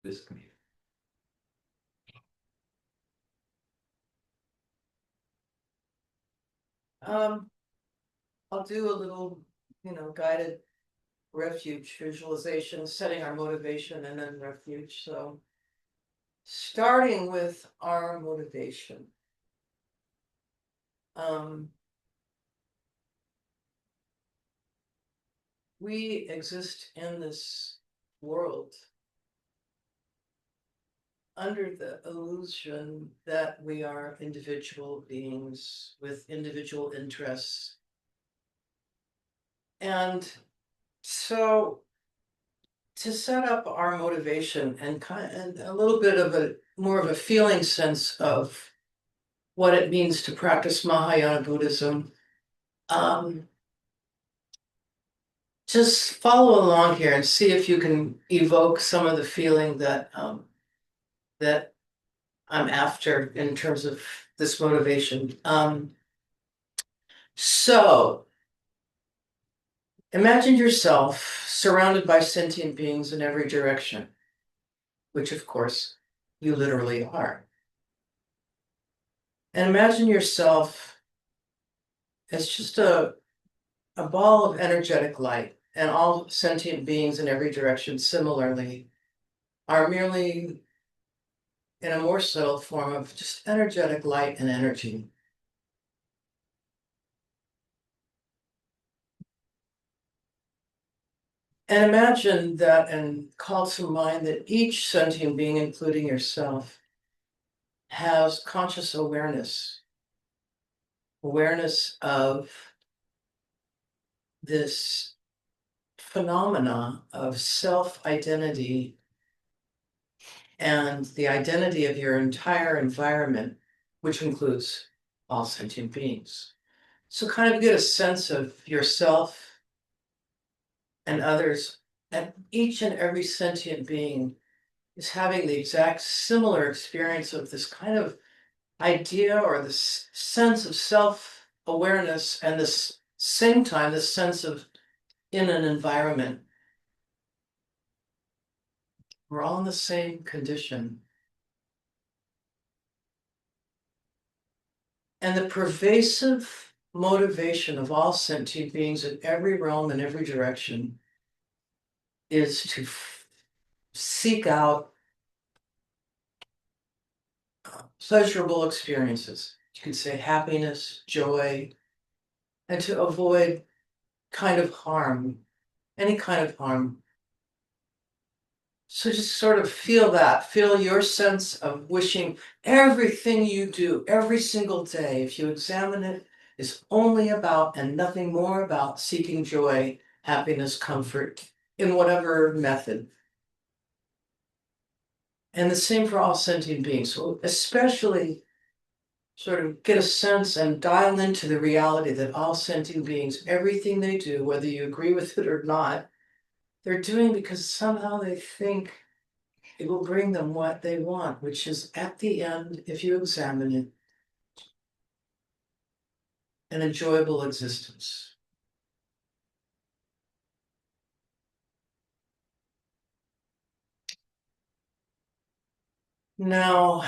this community. Um, I'll do a little, guided refuge visualization, setting our motivation and then refuge. So starting with our motivation. Um, we exist in this world under the illusion that we are individual beings with individual interests. And so to set up our motivation and a little bit of a more of a feeling sense of what it means to practice Mahayana Buddhism, um, just follow along here and see if you can evoke some of the feeling that I'm after in terms of this motivation. So imagine yourself surrounded by sentient beings in every direction, which of course you literally are. And imagine yourself as just a ball of energetic light, and all sentient beings in every direction similarly are merely in a more subtle form of just energetic light and energy. And imagine that and call to mind that each sentient being, including yourself, has conscious awareness of this phenomena of self-identity and the identity of your entire environment, which includes all sentient beings. So kind of get a sense of yourself and others, and each and every sentient being is having the exact similar experience of this kind of idea or this sense of self-awareness, and this same time, this sense of in an environment. We're all in the same condition. And the pervasive motivation of all sentient beings in every realm and every direction is to seek out pleasurable experiences. You could say happiness, joy, and to avoid kind of harm, any kind of harm. So just sort of feel your sense of wishing everything you do every single day, if you examine it, is only about and nothing more about seeking joy, happiness, comfort in whatever method. And the same for all sentient beings. So especially sort of get a sense and dial into the reality that all sentient beings, everything they do, whether you agree with it or not, they're doing because somehow they think it will bring them what they want, which is at the end, if you examine it, an enjoyable existence. Now,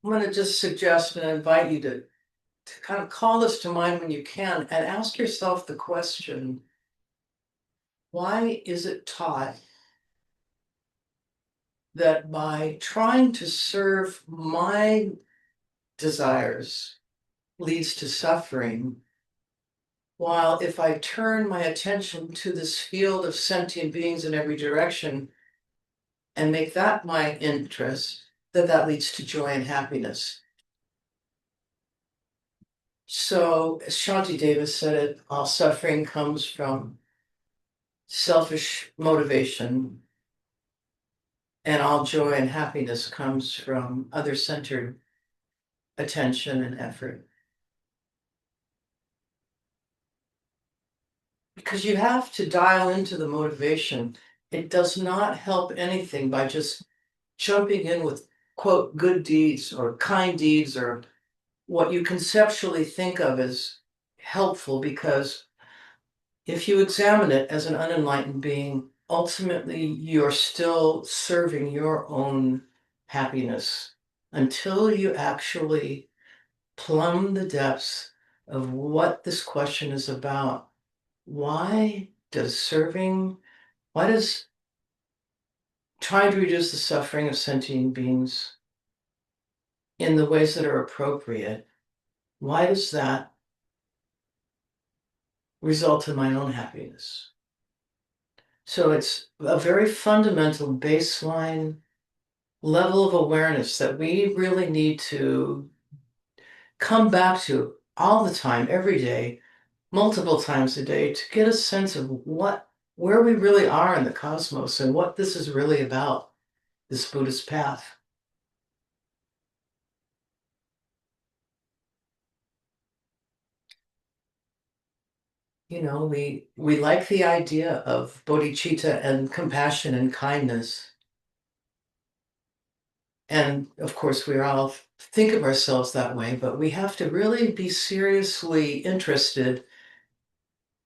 I'm going to just suggest and invite you to kind of call this to mind when you can and ask yourself the question, why is it taught that by trying to serve my desires leads to suffering, while if I turn my attention to this field of sentient beings in every direction and make that my interest, that leads to joy and happiness? So, as Shanti Davis said it, all suffering comes from selfish motivation, and all joy and happiness comes from other-centered attention and effort. Because you have to dial into the motivation. It does not help anything by just jumping in with, quote, good deeds or kind deeds or what you conceptually think of as helpful, because if you examine it as an unenlightened being, ultimately you're still serving your own happiness until you actually plumb the depths of what this question is about. Why does trying to reduce the suffering of sentient beings in the ways that are appropriate, why does that result in my own happiness? So it's a very fundamental baseline level of awareness that we really need to come back to all the time, every day, multiple times a day, to get a sense of where we really are in the cosmos and what this is really about, this Buddhist path. You know, we like the idea of bodhicitta and compassion and kindness. And of course, we all think of ourselves that way, but we have to really be seriously interested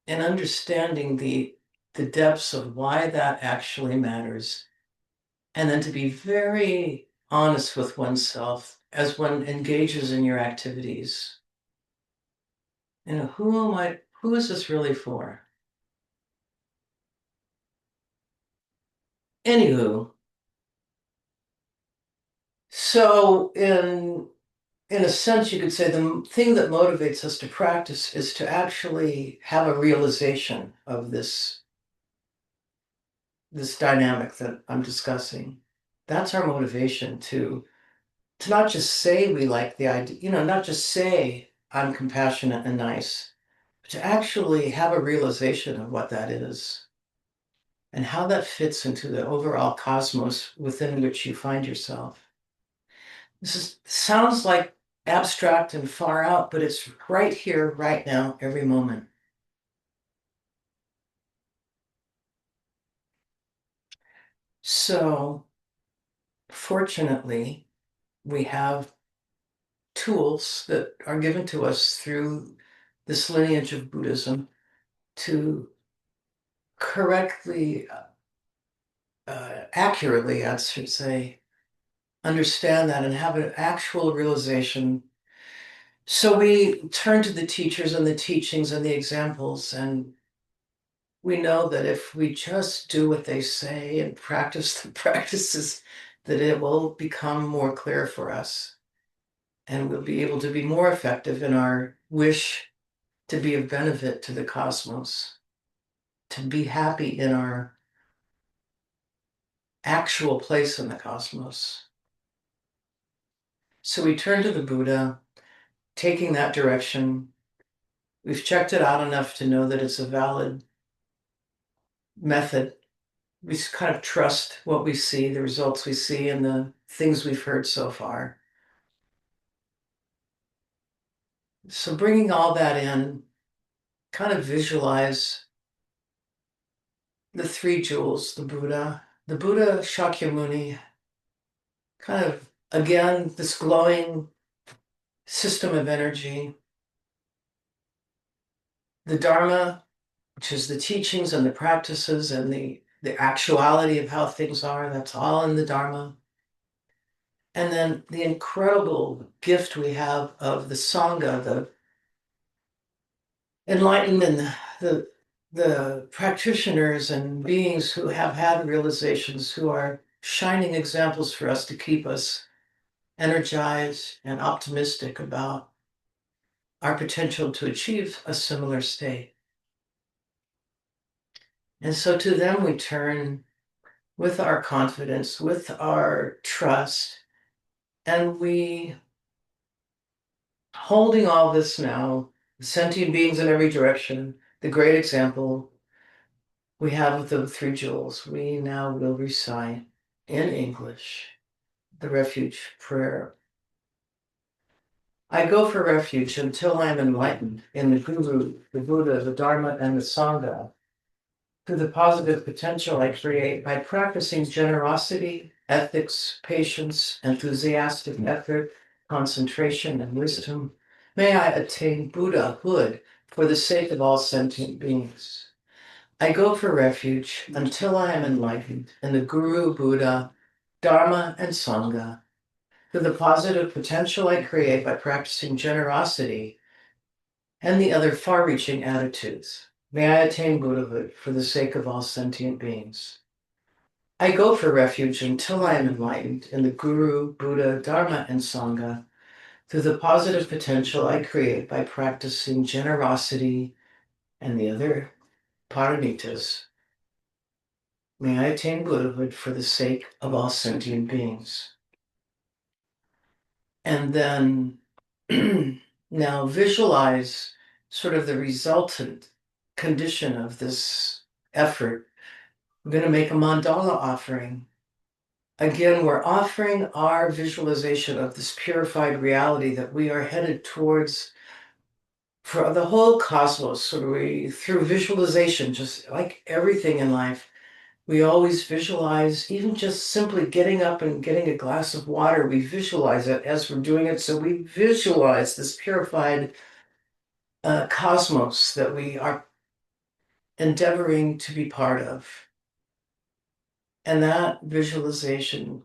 in understanding the depths of why that actually matters. And then to be very honest with oneself as one engages in your activities. You know, who is this really for? Anywho, so in a sense, you could say the thing that motivates us to practice is to actually have a realization of this dynamic that I'm discussing. That's our motivation to not just say we like the idea, you know, not just say I'm compassionate and nice, but to actually have a realization of what that is and how that fits into the overall cosmos within which you find yourself. Sounds like abstract and far out, but it's right here, right now, every moment. So, fortunately, we have tools that are given to us through this lineage of Buddhism to correctly, accurately, I should say, understand that and have an actual realization. So we turn to the teachers and the teachings and the examples, and we know that if we just do what they say and practice the practices, that it will become more clear for us. And we'll be able to be more effective in our wish to be of benefit to the cosmos, to be happy in our actual place in the cosmos. So we turn to the Buddha, taking that direction. We've checked it out enough to know that it's a valid method. We kind of trust what we see, the results we see, and the things we've heard so far. So bringing all that in, kind of visualize the three jewels, the Buddha Shakyamuni, kind of, again, this glowing system of energy, the Dharma, which is the teachings and the practices and the actuality of how things are, that's all in the Dharma. And then the incredible gift we have of the Sangha, the enlightenment, the practitioners and beings who have had realizations, who are shining examples for us to keep us energized and optimistic about our potential to achieve a similar state. And so to them we turn with our confidence, with our trust, and we, holding all this now, sentient beings in every direction, the great example we have the three jewels, we now will recite in English the refuge prayer. I go for refuge until I am enlightened in the Guru, the Buddha, the Dharma, and the Sangha, through the positive potential I create by practicing generosity, ethics, patience, enthusiastic effort, concentration, and wisdom. May I attain Buddhahood for the sake of all sentient beings. I go for refuge until I am enlightened in the Guru, Buddha, Dharma, and Sangha through the positive potential I create by practicing generosity and the other far-reaching attitudes. May I attain Buddhahood for the sake of all sentient beings. I go for refuge until I am enlightened in the Guru, Buddha, Dharma, and Sangha through the positive potential I create by practicing generosity and the other paramitas. May I attain Buddhahood for the sake of all sentient beings. And then now visualize sort of the resultant condition of this effort. We're going to make a mandala offering. Again, we're offering our visualization of this purified reality that we are headed towards for the whole cosmos. Through visualization, just like everything in life, we always visualize, even just simply getting up and getting a glass of water, we visualize it as we're doing it. So we visualize this purified cosmos that we are endeavoring to be part of. And that visualization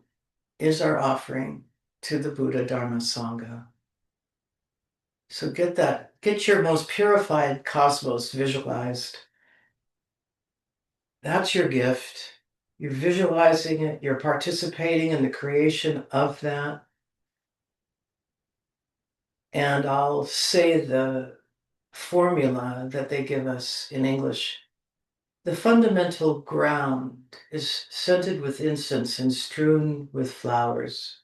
is our offering to the Buddha, Dharma, Sangha. So get your most purified cosmos visualized. That's your gift. You're visualizing it, you're participating in the creation of that. And I'll say the formula that they give us in English. The fundamental ground is scented with incense and strewn with flowers,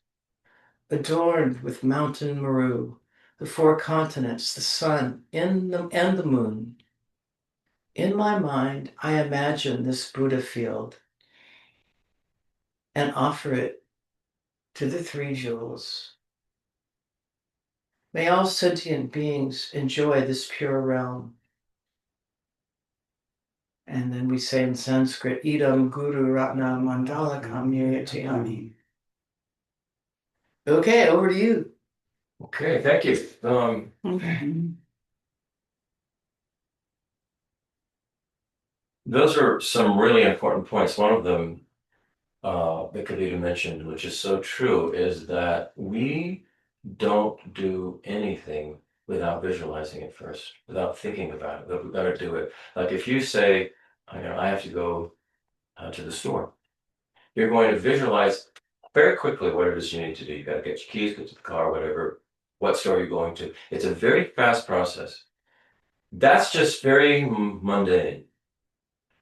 adorned with mountain maru, the four continents, the sun, and the moon. In my mind, I imagine this Buddha field and offer it to the three jewels. May all sentient beings enjoy this pure realm. And then we say in Sanskrit, Idam Guru Ratna Mandala Kamyayatayami. Okay, over to you. Okay, thank you. Those are some really important points. One of them that Kavita mentioned, which is so true, is that we don't do anything without visualizing it first, without thinking about it, that we've got to do it. Like if you say, I have to go to the store, you're going to visualize very quickly what it is you need to do. You got to get your keys, get to the car, whatever, what store you're going to. It's a very fast process. That's just very mundane,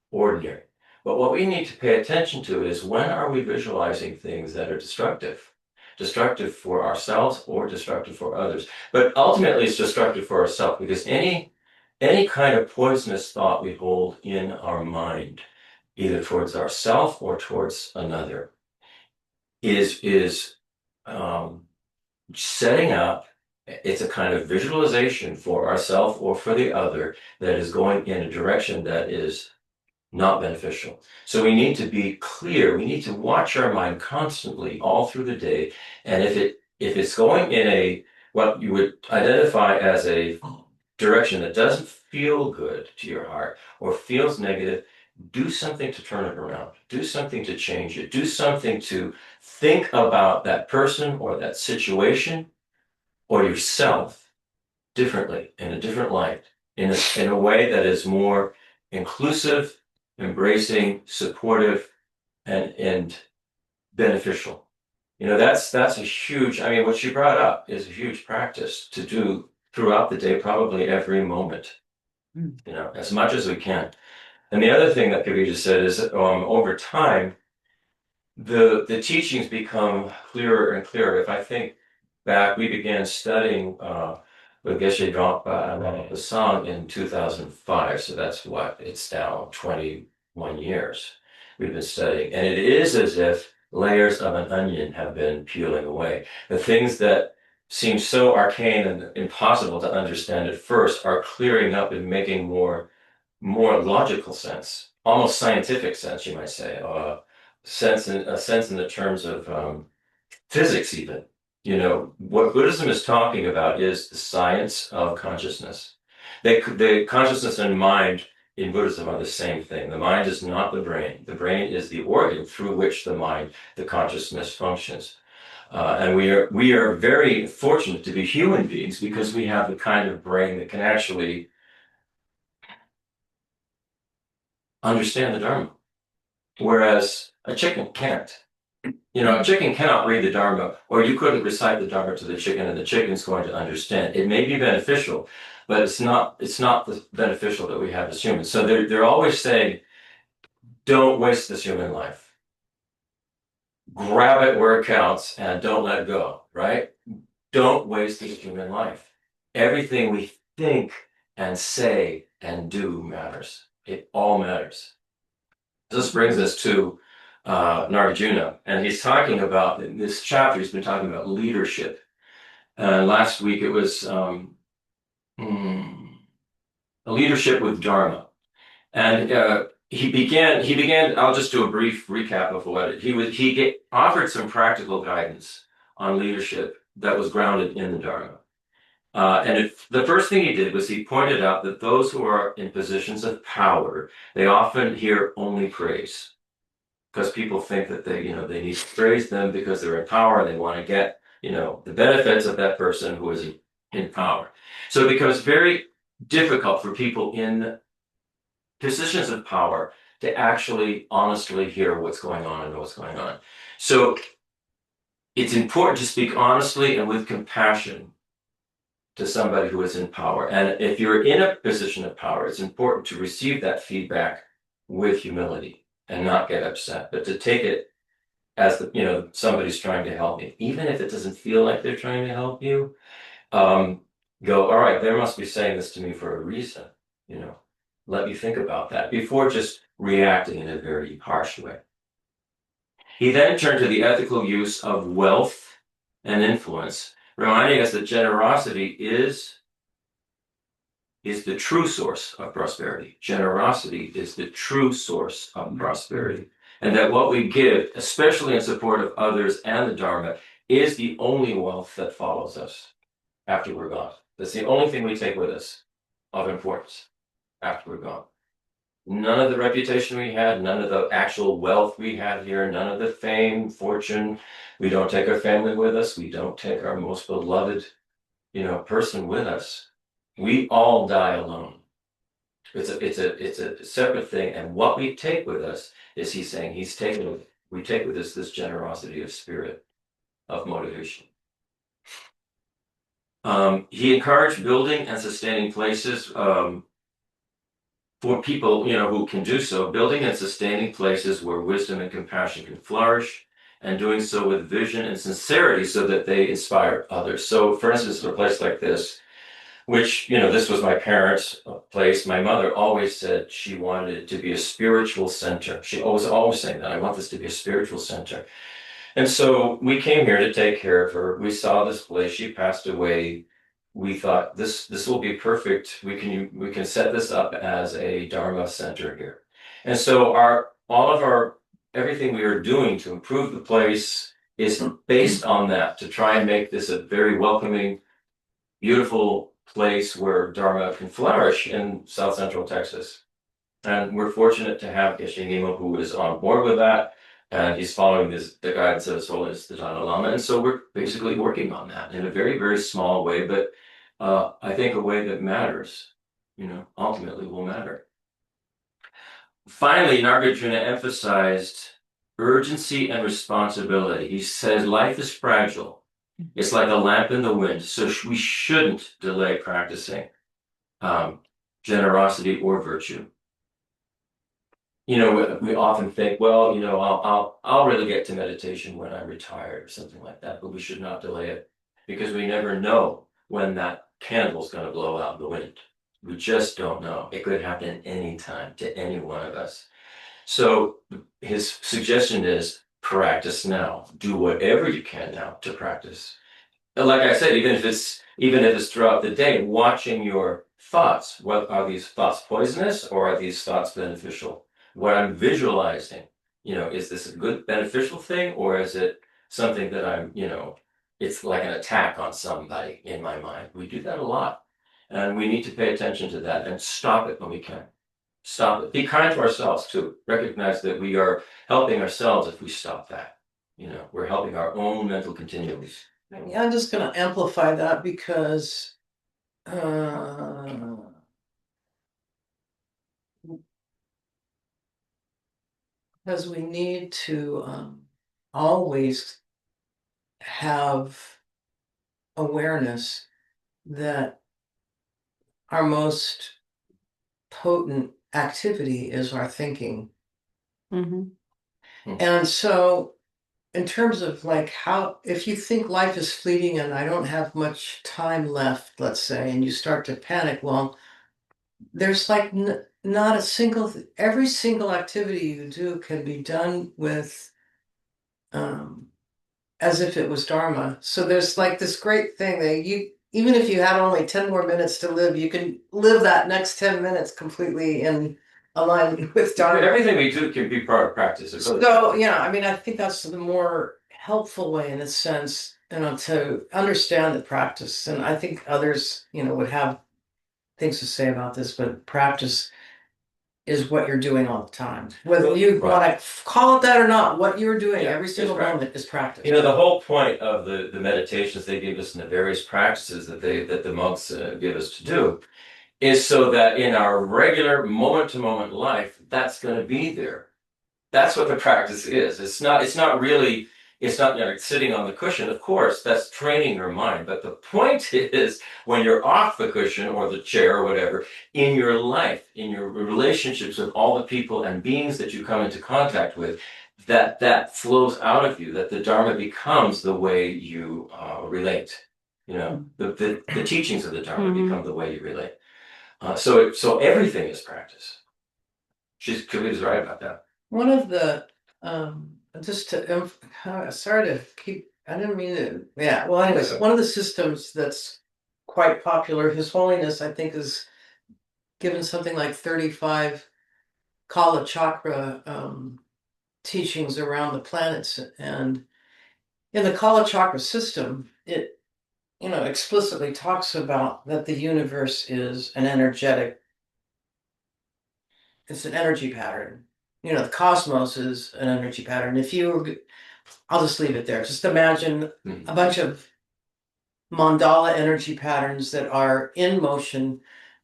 ordinary. But what we need to pay attention to is when are we visualizing things that are destructive for ourselves or destructive for others. But ultimately, it's destructive for ourselves because any kind of poisonous thought we hold in our mind, either towards ourself or towards another, is setting up. It's a kind of visualization for ourself or for the other that is going in a direction that is not beneficial. So we need to be clear. We need to watch our mind constantly all through the day. And if it's going in a what you would identify as a direction that doesn't feel good to your heart or feels negative, do something to turn it around. Do something to change it. Do something to think about that person or that situation or yourself differently, in a different light, in a way that is more inclusive, embracing, supportive, and beneficial. That's a huge, what you brought up is a huge practice to do throughout the day, probably every moment, as much as we can. And the other thing that Kavita said is over time, the teachings become clearer and clearer. If I think back, we began studying with Geshe Drangpa the song in 2005. So that's it's now 21 years we've been studying. And it is as if layers of an onion have been peeling away. The things that seem so arcane and impossible to understand at first are clearing up and making more logical sense, almost scientific sense, you might say. A sense in the terms of physics even. What Buddhism is talking about is the science of consciousness. The consciousness and mind in Buddhism are the same thing. The mind is not the brain. The brain is the organ through which the mind, the consciousness functions. And we are very fortunate to be human beings because we have the kind of brain that can actually understand the Dharma, whereas a chicken can't. A chicken cannot read the Dharma, or you couldn't recite the Dharma to the chicken, and the chicken's going to understand. It may be beneficial, but it's not the beneficial that we have as humans. So they're always saying, don't waste this human life. Grab it where it counts and don't let go, right? Don't waste this human life. Everything we think and say and do matters. It all matters. This brings us to Nagarjuna, and he's talking about, in this chapter, he's been talking about leadership. Last week it was a leadership with Dharma. And he began, I'll just do a brief recap of what he offered some practical guidance on leadership that was grounded in the Dharma. The first thing he did was he pointed out that those who are in positions of power, they often hear only praise, because people think that they need to praise them because they're in power and they want to get, the benefits of that person who is in power. So it becomes very difficult for people in positions of power to actually honestly hear what's going on and know what's going on. So it's important to speak honestly and with compassion to somebody who is in power. And if you're in a position of power, it's important to receive that feedback with humility and not get upset, but to take it as somebody's trying to help you. Even if it doesn't feel like they're trying to help you, go, all right, they must be saying this to me for a reason. Let me think about that before just reacting in a very harsh way. He then turned to the ethical use of wealth and influence, reminding us that generosity is the true source of prosperity. Generosity is the true source of prosperity. And that what we give, especially in support of others and the Dharma, is the only wealth that follows us after we're gone. That's the only thing we take with us of importance after we're gone. None of the reputation we had, none of the actual wealth we had here, none of the fame, fortune. We don't take our family with us. We don't take our most beloved, person with us. We all die alone. It's a separate thing. And what we take with us is, he's saying, we take with us this generosity of spirit, of motivation. He encouraged building and sustaining places for people, who can do so, building and sustaining places where wisdom and compassion can flourish, and doing so with vision and sincerity so that they inspire others. So, for instance, in a place like this, which, this was my parents' place, my mother always said she wanted it to be a spiritual center. She was always saying that, I want this to be a spiritual center. And so we came here to take care of her. We saw this place. She passed away. We thought this will be perfect. We can set this up as a Dharma center here. And so everything we are doing to improve the place is based on that, to try and make this a very welcoming, beautiful place where Dharma can flourish in South Central Texas. And we're fortunate to have Geshe Nimo, who is on board with that. And he's following the guidance of His Holiness the Dalai Lama. And so we're basically working on that in a very, very small way, but I think a way that matters, ultimately will matter. Finally, Nagarjuna emphasized urgency and responsibility. He says life is fragile. It's like a lamp in the wind. So we shouldn't delay practicing generosity or virtue. We often think, well, I'll really get to meditation when I'm retired or something like that, but we should not delay it, because we never know when that candle's going to blow out in the wind. We just don't know. It could happen any time to any one of us. So his suggestion is practice now. Do whatever you can now to practice. And like I said, even if it's throughout the day, watching your thoughts. What are these thoughts poisonous, or are these thoughts beneficial? What I'm visualizing, is this a good beneficial thing, or is it something that I'm, it's like an attack on somebody in my mind? We do that a lot, and we need to pay attention to that and stop it when we can. Stop it. Be kind to ourselves too. Recognize that we are helping ourselves if we stop that. We're helping our own mental continuums. Yeah, I'm just going to amplify that uh, because we need to always have awareness that our most potent activity is our thinking. Mhm. And so, in terms of like how, if you think life is fleeting and I don't have much time left, let's say, and you start to panic, well, there's like not a single, every single activity you do can be done with, um, as if it was Dharma. So there's like this great thing that you, even if you had only 10 more minutes to live, you can live that next 10 minutes completely in alignment with Dharma. Everything we do can be part of practice. So, yeah, I mean, I think that's the more helpful way in a sense, to understand the practice. And I think others, would have things to say about this, but practice is what you're doing all the time. Whether you Right. want to call it that or not, what you're doing Yeah, every single practice. moment is practice. The whole point of the meditations they give us and the various practices that the monks give us to do is so that in our regular moment to moment life, that's going to be there. That's what the practice is. It's not really, it's not sitting on the cushion. Of course, that's training your mind. But the point is when you're off the cushion or the chair or whatever, in your life, in your relationships with all the people and beings that you come into contact with, that flows out of you, that the Dharma becomes the way you relate. The teachings of the Dharma become the way you relate. So everything is practice. Kavita's right about that. One of the, just to, sorry to keep, I didn't mean to, yeah, well, anyways, one of the systems that's quite popular, His Holiness, I think, is given something like 35 Kala Chakra teachings around the planets. And in the Kala Chakra system, it, explicitly talks about that the universe is it's an energy pattern. The cosmos is an energy pattern. I'll just leave it there. Just imagine a bunch of mandala energy patterns that are in motion,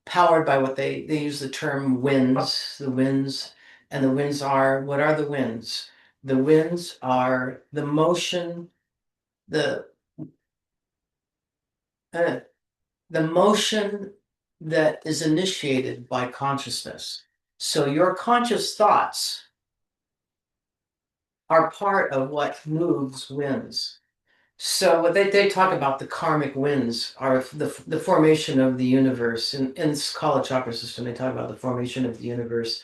powered by what they use the term winds, the winds. And the winds are, what are the winds? The winds are the motion, the uh, the motion that is initiated by consciousness. So your conscious thoughts are part of what moves winds. So what they talk about, the karmic winds are the formation of the universe. In this Kala Chakra system, they talk about the formation of the universe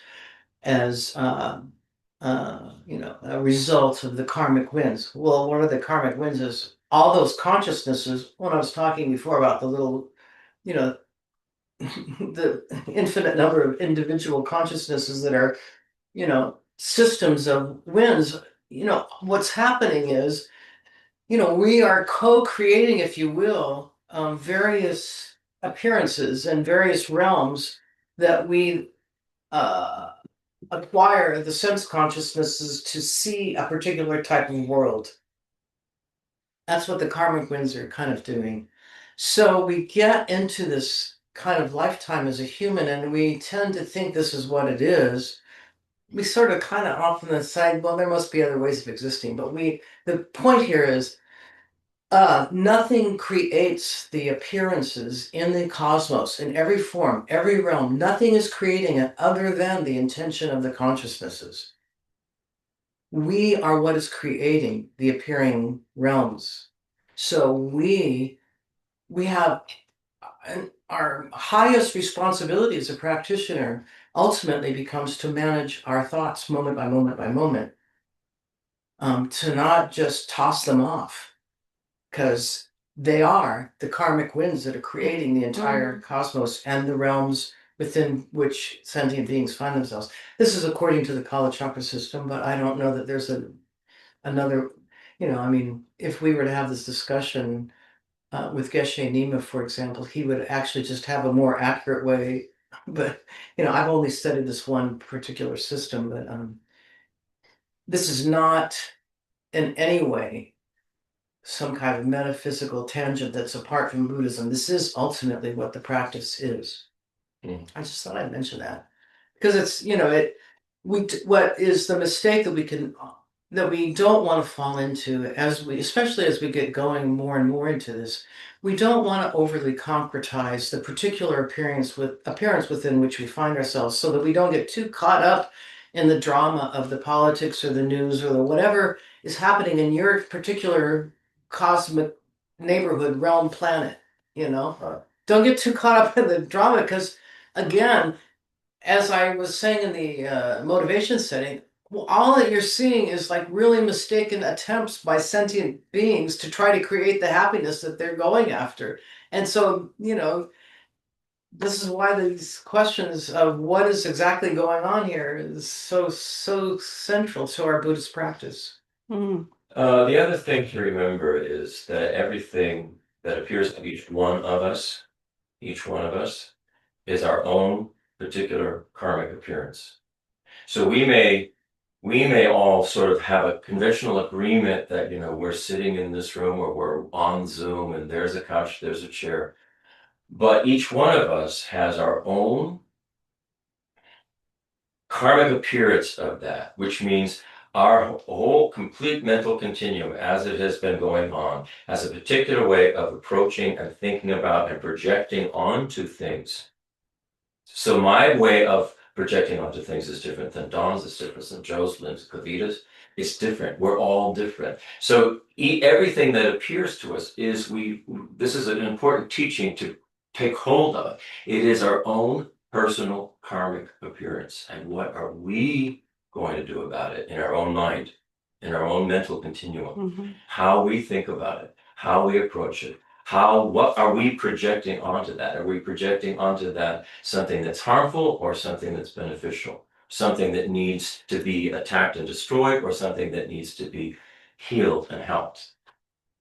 as a result of the karmic winds. Well, what are the karmic winds? Is all those consciousnesses. When I was talking before about the little, you know, the infinite number of individual consciousnesses that are, systems of winds. What's happening is, we are co-creating, if you will, various appearances and various realms that we acquire the sense consciousnesses to see a particular type of world. That's what the karmic winds are kind of doing. So we get into this kind of lifetime as a human, and we tend to think this is what it is. We sort of kind of off on the side, well, there must be other ways of existing, but the point here is nothing creates the appearances in the cosmos in every form, every realm. Nothing is creating it other than the intention of the consciousnesses. We are what is creating the appearing realms. So we have our highest responsibility as a practitioner ultimately becomes to manage our thoughts moment by moment by moment, to not just toss them off, because they are the karmic winds that are creating the entire cosmos and the realms within which sentient beings find themselves. This is according to the Kala Chakra system, but I don't know that there's another, I mean, if we were to have this discussion with Geshe Nima, for example, he would actually just have a more accurate way but I've only studied this one particular system, but this is not in any way some kind of metaphysical tangent that's apart from Buddhism. This is ultimately what the practice is. Mm. I just thought I'd mention that because it's what is the mistake that we don't want to fall into especially as we get going more and more into this. We don't want to overly concretize the particular appearance within which we find ourselves, so that we don't get too caught up in the drama of the politics or the news or the whatever is happening in your particular cosmic neighborhood, realm, planet. Right. Don't get too caught up in the drama, because again, as I was saying in the motivation setting, well, all that you're seeing is like really mistaken attempts by sentient beings to try to create the happiness that they're going after. And so, this is why these questions of what is exactly going on here is so central to our Buddhist practice. Mm. The other thing to remember is that everything that appears to each one of us, is our own particular karmic appearance. So we may all sort of have a conventional agreement that, we're sitting in this room or we're on Zoom and there's a couch, there's a chair. But each one of us has our own karmic appearance of that, which means our whole complete mental continuum, as it has been going on, has a particular way of approaching and thinking about and projecting onto things. So my way of projecting onto things is different than Don's, it's different than Joe's, Lynn's, Kavita's. It's different. We're all different. So everything that appears to us this is an important teaching to take hold of. It is our own personal karmic appearance. And what are we going to do about it in our own mind, in our own mental continuum? Mm-hmm. How we think about it, how we approach it. What are we projecting onto that? Are we projecting onto that something that's harmful or something that's beneficial? Something that needs to be attacked and destroyed or something that needs to be healed and helped?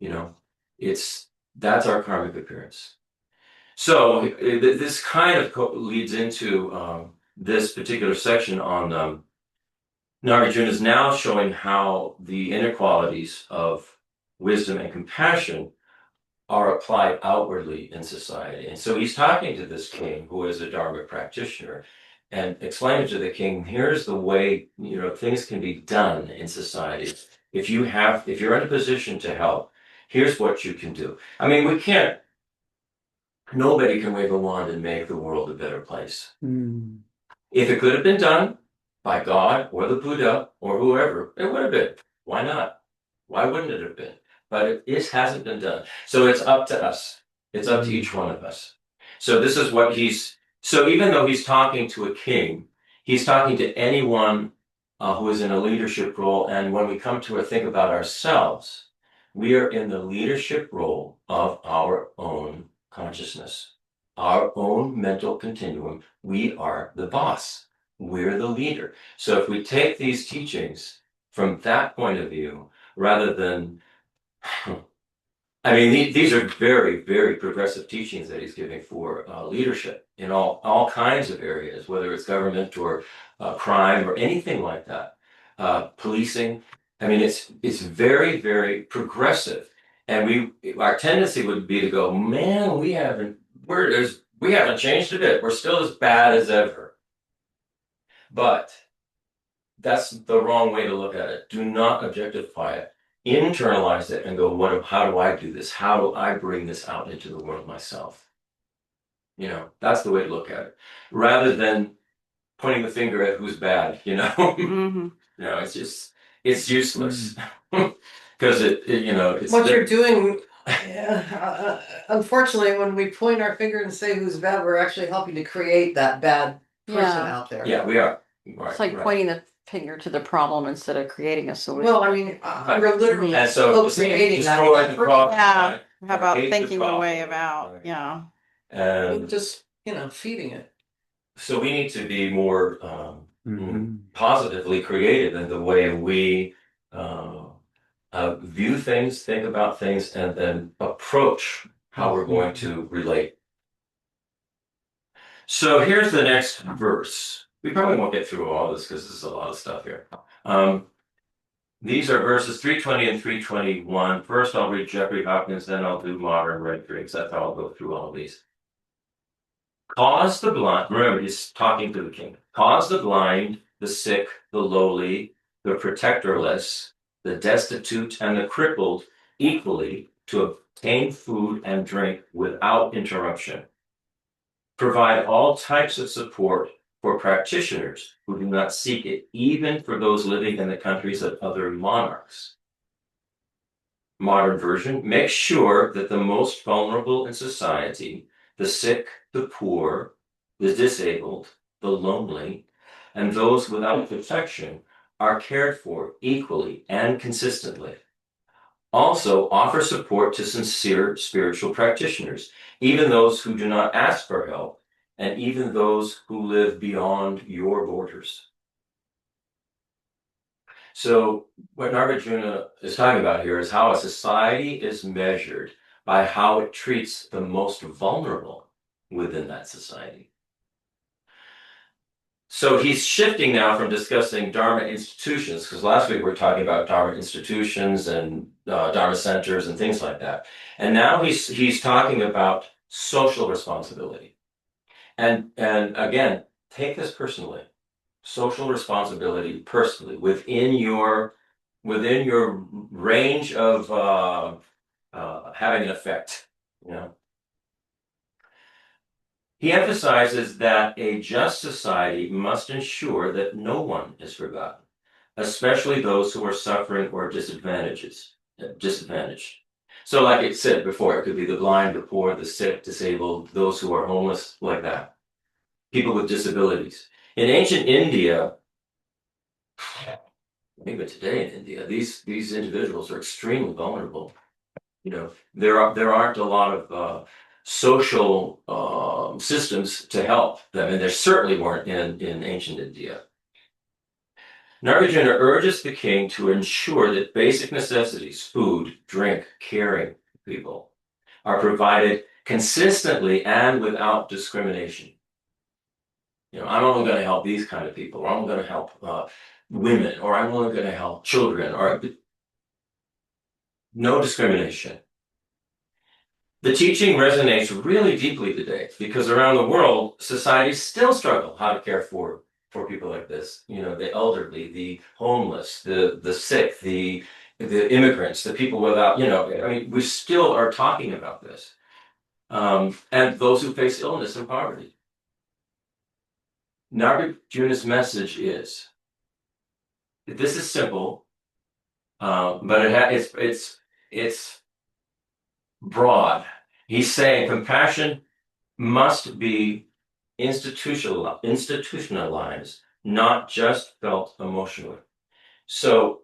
That's our karmic appearance. So this kind of leads into this particular section on Nagarjuna is now showing how the inequalities of wisdom and compassion are applied outwardly in society. And so he's talking to this king who is a Dharma practitioner and explaining to the king, here's the way, things can be done in society. If you're in a position to help, here's what you can do. I mean, nobody can wave a wand and make the world a better place. Mm. If it could have been done by God or the Buddha or whoever, it would have been. Why not? Why wouldn't it have been? But it hasn't been done. So it's up to us. It's up to each one of us. So this is what so even though he's talking to a king, he's talking to anyone who is in a leadership role. And when we come to think about ourselves, we are in the leadership role of our own consciousness, our own mental continuum. We are the boss. We're the leader. So if we take these teachings from that point of view, rather than, I mean, these are very, very progressive teachings that he's giving for leadership in all kinds of areas, whether it's government or crime or anything like that, policing. I mean, it's very, very progressive, and our tendency would be to go, man, we haven't changed a bit. We're still as bad as ever. But that's the wrong way to look at it. Do not objectify it. Internalize it and go, how do I do this? How do I bring this out into the world myself? That's the way to look at it. Rather than pointing the finger at who's bad, Mm-hmm. it's useless. Because it's What you're doing, unfortunately, when we point our finger and say who's bad, we're actually helping to create that bad person out there. Yeah, we are. Right, It's like right. pointing the finger to the problem instead of creating a solution. Well, I mean, we're literally And so creating that. destroy the problem. Yeah. right? How about Hate the thinking the problem, way about, right? yeah. And Just, feeding it. so we need to be more positively creative in the way we view things, think about things, and then approach how we're going to relate. So here's the next verse. We probably won't get through all this because there's a lot of stuff here. These are verses 320 and 321. First, I'll read Jeffrey Hopkins, then I'll do modern red drinks. That's how I'll go through all of these. Cause the blind, remember, he's talking to the king. Cause the blind, the sick, the lowly, the protectorless, the destitute, and the crippled equally to obtain food and drink without interruption. Provide all types of support for practitioners who do not seek it, even for those living in the countries of other monarchs. Modern version, make sure that the most vulnerable in society, the sick, the poor, the disabled, the lonely, and those without protection, are cared for equally and consistently. Also, offer support to sincere spiritual practitioners, even those who do not ask for help, and even those who live beyond your borders. So what Nagarjuna is talking about here is how a society is measured by how it treats the most vulnerable within that society. So he's shifting now from discussing Dharma institutions, because last week we were talking about Dharma institutions and Dharma centers and things like that. And now he's talking about social responsibility. And again, take this personally. Social responsibility personally within your range of having an effect. You know, he emphasizes that a just society must ensure that no one is forgotten, especially those who are suffering or disadvantaged. So, like it said before, it could be the blind, the poor, the sick, disabled, those who are homeless, like that. People with disabilities. In ancient India, even today in India, these individuals are extremely vulnerable. You know, there aren't a lot of social systems to help them, and there certainly weren't in ancient India. Nagarjuna urges the king to ensure that basic necessities, food, drink, caring for people, are provided consistently and without discrimination. You know, I'm only going to help these kind of people, or I'm going to help women, or I'm only going to help children, or no discrimination. The teaching resonates really deeply today because around the world, societies still struggle how to care for people like this. You know, the elderly, the homeless, the sick, the immigrants, the people without, you know, I mean, we still are talking about this. And those who face illness and poverty. Nagarjuna's message is, this is simple, but it's broad. He's saying compassion must be institutionalized, not just felt emotionally. So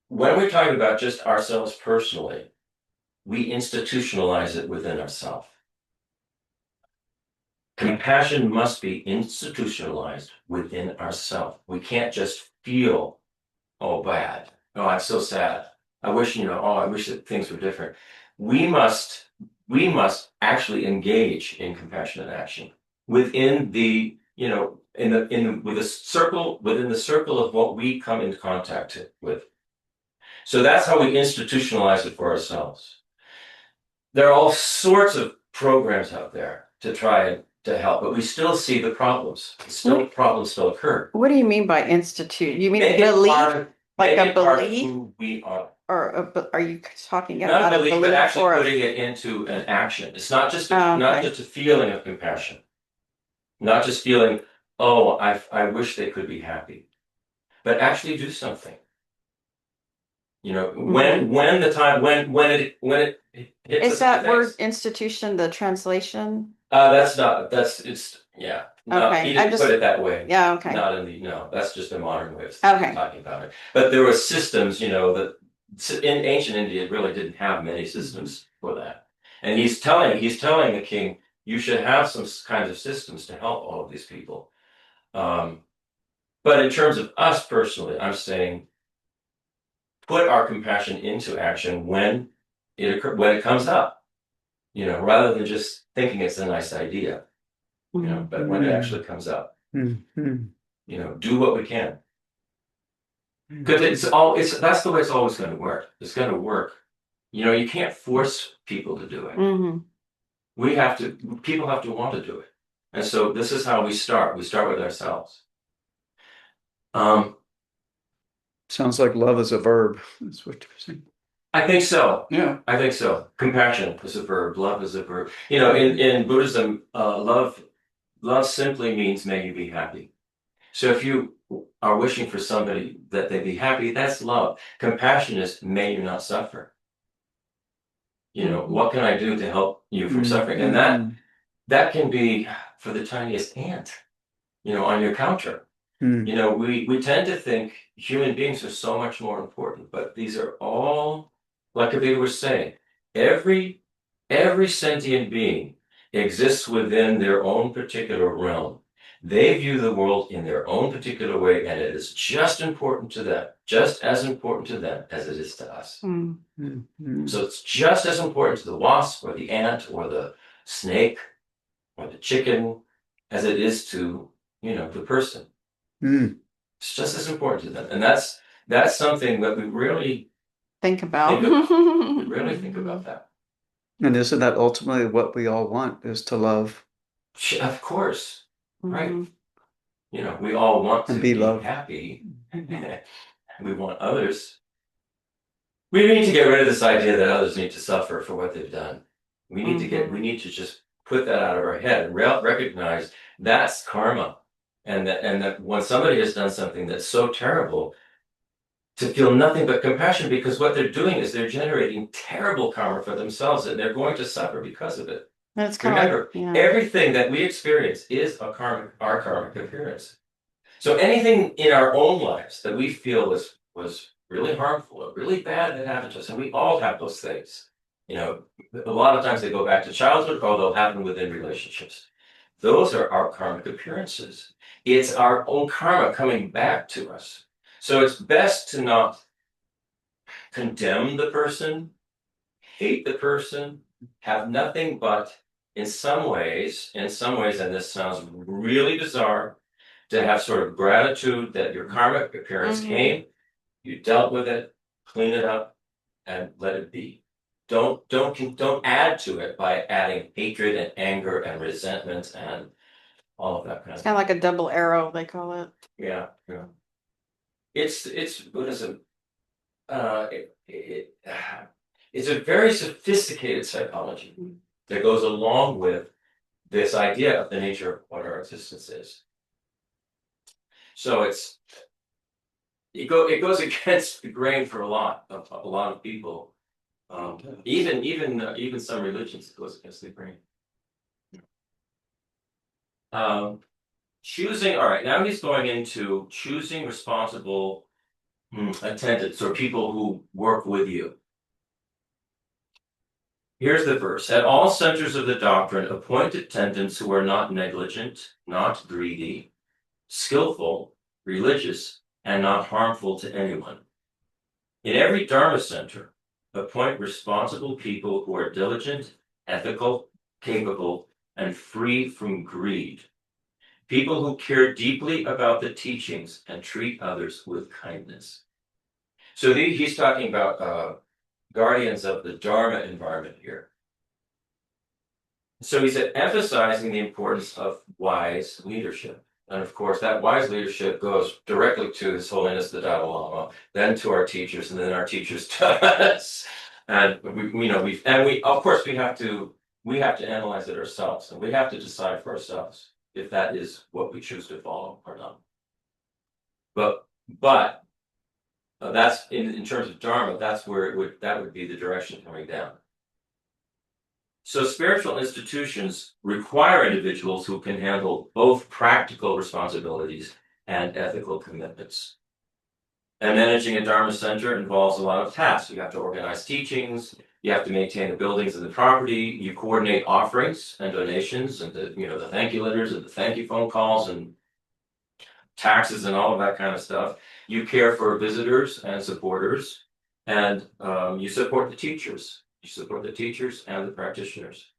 when we're talking about just ourselves personally, we institutionalize it within ourselves. Compassion must be institutionalized within ourselves. We can't just feel, oh, bad. Oh, I'm so sad. I wish, you know, oh, I wish that things were different. We must actually engage in compassionate action within the, you know, within the circle of what we come into contact with. So that's how we institutionalize it for ourselves. There are all sorts of programs out there to try to help, but we still see the problems. Problems still occur. What do you mean by institute? You mean Make it belief? Like a part of belief? who we are. Or are you talking Not about a a belief, but belief actually or putting it into an action. It's not just Oh, not okay. just a feeling of compassion, not just feeling, oh, I wish they could be happy, but actually do something. You know, when the time when it hits Is us that in the word face. institution the translation? It's yeah. No, Okay, he didn't I put it that way. Yeah, okay. Not in the no. That's just a modern way of Okay. talking about it. But there were systems, you know, that in ancient India it really didn't have many systems for that. And he's telling the king, you should have some kinds of systems to help all of these people. But in terms of us personally, I'm saying put our compassion into action when it comes up, you know, rather than just thinking it's a nice idea. but when it actually comes out, Mhm. do what we can. Because that's the way it's always going to work. It's going to work. You can't force people to do it. Mhm. People have to want to do it. And so this is how we start. We start with ourselves. Sounds like love is a verb. That's what you're saying. I think so. Yeah. I think so. Compassion is a verb. Love is a verb. In Buddhism, love simply means may you be happy. So if you are wishing for somebody that they be happy, that's love. Compassion is may you not suffer. What can I do to help you from suffering? And that can be for the tiniest ant, on your counter. We tend to think human beings are so much more important, but these are all, like Kabir was saying, every sentient being exists within their own particular realm. They view the world in their own particular way, and it is just as important to them as it is to us. So it's just as important to the wasp or the ant or the snake or the chicken as it is to, the person. It's just as important to them. And that's something that we really Think about. think about that. And isn't that ultimately what we all want, is to love? Of course. Right. Mhm. We all want to And be be loved. happy. We want others. We need to get rid of this idea that others need to suffer for what they've done. We need to just put that out of our head and recognize that's karma. And that when somebody has done something that's so terrible, to feel nothing but compassion, because what they're doing is they're generating terrible karma for themselves, and they're going to suffer because of it. That's kind Remember, of like, everything that we experience is our karmic appearance. So anything in our own lives that we feel was really harmful or really bad that happened to us, and we all have those things. A lot of times they go back to childhood, or they'll happen within relationships. Those are our karmic appearances. It's our own karma coming back to us. So it's best to not condemn the person, hate the person, have nothing but, in some ways, and this sounds really bizarre, to have sort of gratitude that your karmic appearance came, you dealt with it, clean it up, and let it be. Don't add to it by adding hatred and anger and resentment and all of that kind it's of kind of like a double arrow, they call it. Yeah. It's Buddhism. It's a very sophisticated psychology that goes along with this idea of the nature of what our existence is. So it goes against the grain for a lot of people. Even some religions, it goes against the grain. Choosing. All right, now he's going into choosing responsible attendants or people who work with you. Here's the verse. At all centers of the doctrine, appoint attendants who are not negligent, not greedy, skillful, religious, and not harmful to anyone. In every Dharma center, appoint responsible people who are diligent, ethical, capable, and free from greed. People who care deeply about the teachings and treat others with kindness. So he's talking about guardians of the Dharma environment here. So he's emphasizing the importance of wise leadership. And of course, that wise leadership goes directly to His Holiness the Dalai Lama, then to our teachers, and then our teachers to us. And we of course we have to analyze it ourselves, and we have to decide for ourselves if that is what we choose to follow or not. But that's in terms of Dharma, that's where that would be the direction coming down. So spiritual institutions require individuals who can handle both practical responsibilities and ethical commitments. And managing a Dharma center involves a lot of tasks. You have to organize teachings, you have to maintain the buildings and the property, you coordinate offerings and donations and the thank you letters and the thank you phone calls and taxes and all of that kind of stuff. You care for visitors and supporters, and you support the teachers. You support the teachers and the practitioners.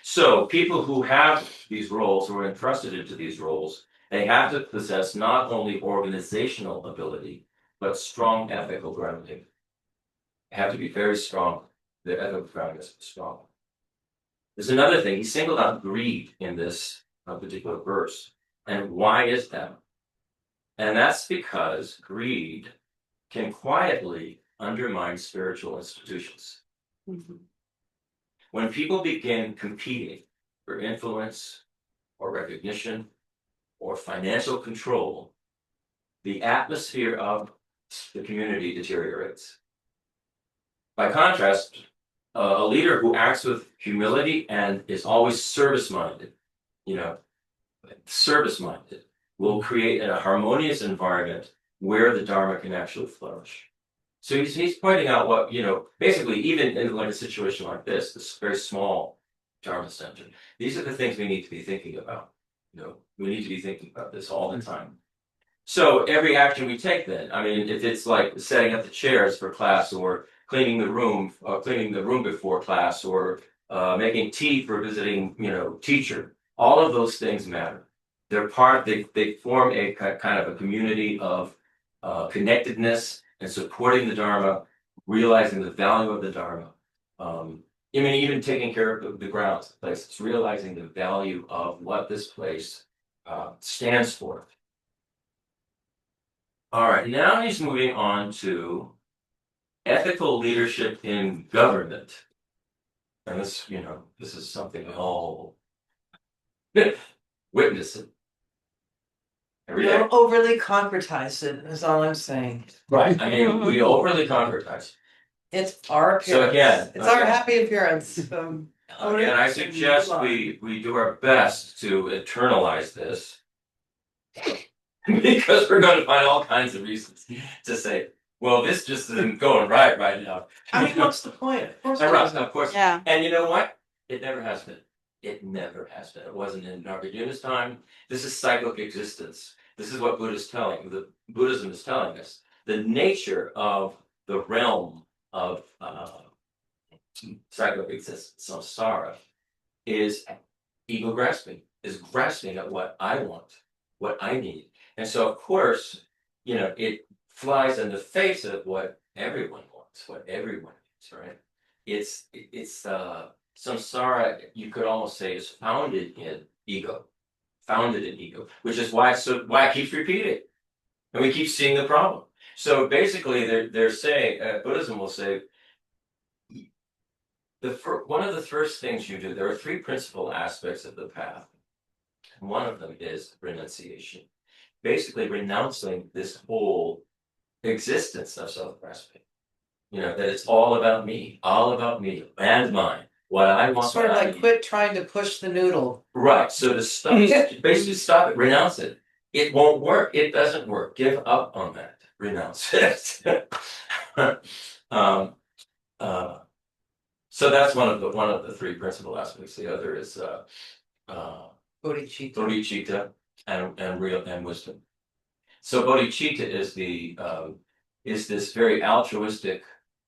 So people who have these roles, who are entrusted into these roles, they have to possess not only organizational ability, but strong ethical grounding. They have to be very strong. Their ethical grounding is strong. There's another thing. He singled out greed in this particular verse. And why is that? And that's because greed can quietly undermine spiritual institutions. When people begin competing for influence or recognition or financial control, the atmosphere of the community deteriorates. By contrast, a leader who acts with humility and is always service-minded, service-minded, will create a harmonious environment where the Dharma can actually flourish. So he's pointing out what, basically, even in like a situation like this very small Dharma center, these are the things we need to be thinking about. We need to be thinking about this all the time. So every action we take then, I mean, if it's like setting up the chairs for class or cleaning the room before class or making tea for visiting, teacher, all of those things matter. They form a kind of a community of connectedness and supporting the Dharma, realizing the value of the Dharma. Even taking care of the grounds, the place, it's realizing the value of what this place stands for. All right, now he's moving on to ethical leadership in government. And this is something we all witness it every day. Don't overly concretize it, is all I'm saying. Right. I mean, we overly concretize. It's our appearance. So again, it's our happy appearance. Again, I suggest we do our best to internalize this. Because we're going to find all kinds of reasons to say, well, this just isn't going right now. I mean, what's the point? Of course, Of course. Yeah. And you know what? It never has been. It never has been. It wasn't in Nagarjuna's time. This is cyclic existence. This is what Buddhism is telling us. The nature of the realm of cyclic existence, samsara, is ego grasping, is grasping at what I want, what I need. And so, of course, it flies in the face of what everyone wants, what everyone needs, right? It's samsara, you could almost say, is founded in ego, which is why it keeps repeating, and we keep seeing the problem. So basically, they're saying, Buddhism will say, one of the first things you do, there are three principal aspects of the path. One of them is renunciation. Basically renouncing this whole existence of self-grasping. That it's all about me and mine. What I want. Sort of like quit trying to push the noodle. Right. So to stop, basically stop it, renounce it. It won't work. It doesn't work. Give up on that. Renounce it. So that's one of the three principal aspects. The other is bodhicitta and wisdom. So bodhicitta is this very altruistic,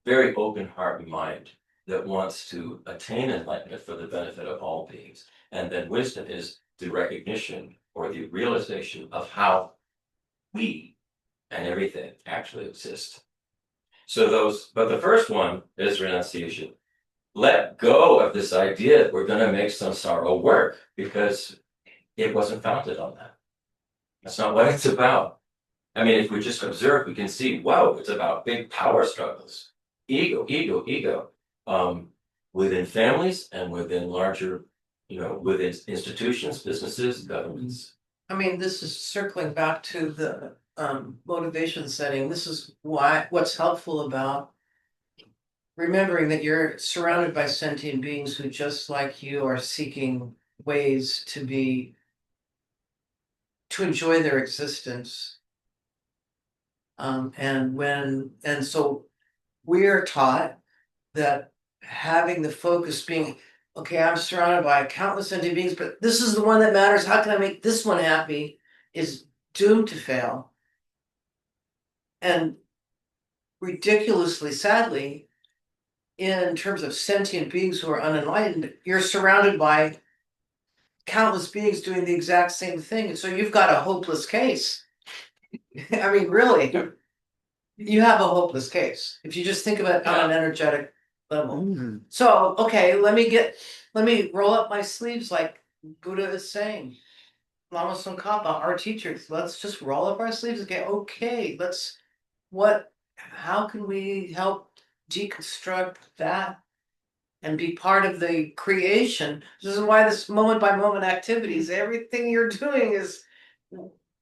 very open heart and mind that wants to attain enlightenment for the benefit of all beings. And then wisdom is the recognition or the realization of how we and everything actually exist. But the first one is renunciation. Let go of this idea that we're going to make samsara work, because it wasn't founded on that. That's not what it's about. I mean, if we just observe, we can see, whoa, it's about big power struggles. Ego. Within families and within larger, within institutions, businesses, governments. I mean, this is circling back to the motivation setting. This is what's helpful about remembering that you're surrounded by sentient beings who, just like you, are seeking ways to enjoy their existence. And so we're taught that having the focus being, okay, I'm surrounded by countless sentient beings, but this is the one that matters. How can I make this one happy? Is doomed to fail. And ridiculously, sadly, in terms of sentient beings who are unenlightened, you're surrounded by countless beings doing the exact same thing. And so you've got a hopeless case. I mean, really, you have a hopeless case if you just think of it on an energetic level. Mm. So, okay, let me roll up my sleeves like Buddha is saying. Lama Tsongkhapa, our teachers, let's just roll up our sleeves and get okay, how can we help deconstruct that and be part of the creation? This is why this moment by moment activities, everything you're doing is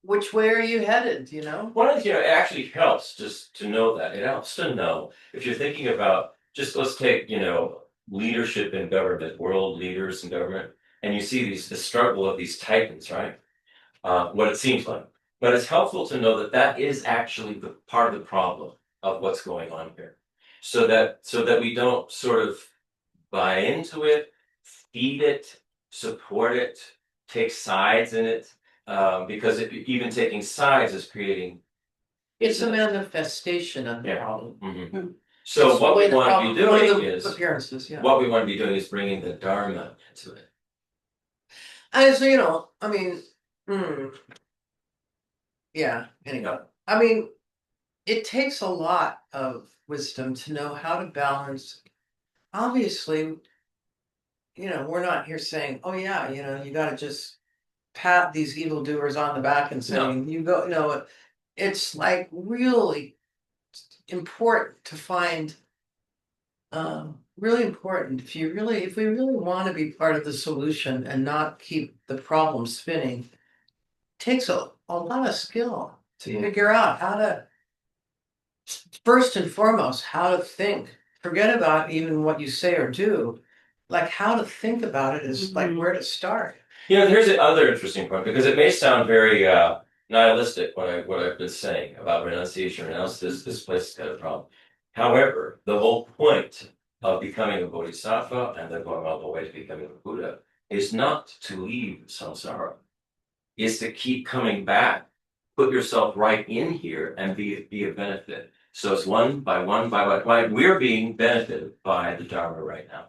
which way are you headed, you know? One is, it actually helps just to know that. It helps to know if you're thinking about just let's take, leadership in government, world leaders in government, and you see the struggle of these titans, right? What it seems like. But it's helpful to know that that is actually the part of the problem of what's going on here. So that we don't sort of buy into it, feed it, support it, take sides in it, because even taking sides is creating. It's a manifestation of the Yeah. problem. Mhm. So It's what the way we the want to problem- be one of doing the is appearances, yeah. what we want to be doing is bringing the Dharma into it. And so, I mean, yeah, anyway. I mean, it takes a lot of wisdom to know how to balance. Obviously, we're not here saying, oh yeah, you gotta just pat these evildoers on the back and saying, you go, it's like really important to find really important if we really want to be part of the solution and not keep the problem spinning, takes a lot of skill to figure out how to, first and foremost, how to think. Forget about even what you say or do. Like how to think about it is like where to start. Here's the other interesting point, because it may sound very nihilistic what I've been saying about renunciation. Renounce this place has got a problem. However, the whole point of becoming a bodhisattva and then going all the way to becoming a Buddha is not to leave samsara, is to keep coming back, put yourself right in here and be a benefit. So it's one by one by one. We're being benefited by the Dharma right now.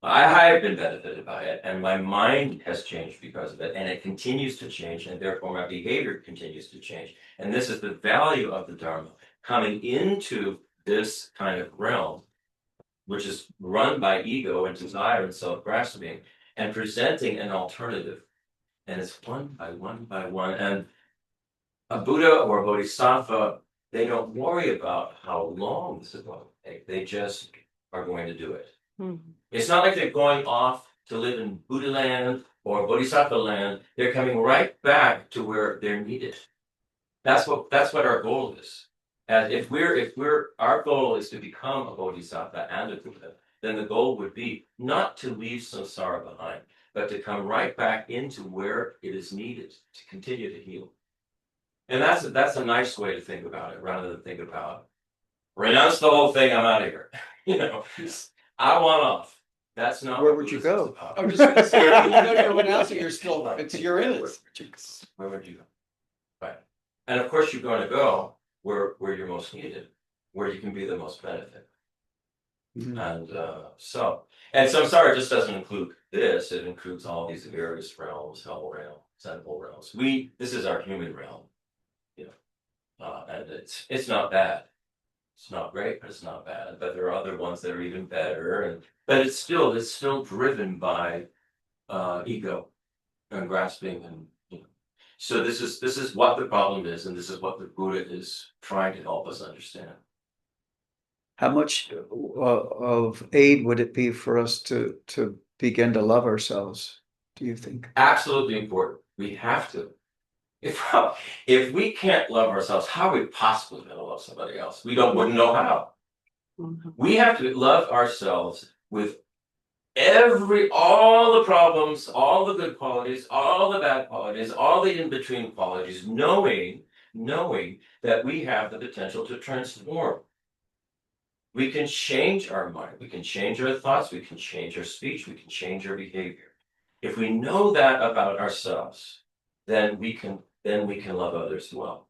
I have been benefited by it, and my mind has changed because of it, and it continues to change, and therefore my behavior continues to change. And this is the value of the Dharma, coming into this kind of realm, which is run by ego and desire and self-grasping, and presenting an alternative. And it's one by one by one. And a Buddha or a Bodhisattva, they don't worry about how long this is going to take. They just are going to do it. It's not like they're going off to live in Buddha land or Bodhisattva land. They're coming right back to where they're needed. That's what our goal is. And if our goal is to become a Bodhisattva and a Buddha, then the goal would be not to leave samsara behind, but to come right back into where it is needed to continue to heal. And that's a nice way to think about it, rather than think about renounce the whole thing, I'm out of here. I want off. That's not. Where would you go? About. I was just gonna say, you're renouncing, you're in it. Where would you go? Right. And of course you're going to go where you're most needed, where you can be the most benefit. Mhm. And samsara just doesn't include this, it includes all these various realms, hell realm, sensible realms. This is our human realm. And it's not bad. It's not great, but it's not bad. But there are other ones that are even better, but it's still driven by ego and grasping, and so this is what the problem is, and this is what the Buddha is trying to help us understand. How much of aid would it be for us to begin to love ourselves, do you think? Absolutely important. We have to. If we can't love ourselves, how are we possibly going to love somebody else? Wouldn't know how. We have to love ourselves with all the problems, all the good qualities, all the bad qualities, all the in-between qualities, knowing that we have the potential to transform. We can change our mind, we can change our thoughts, we can change our speech, we can change our behavior. If we know that about ourselves, then we can love others well.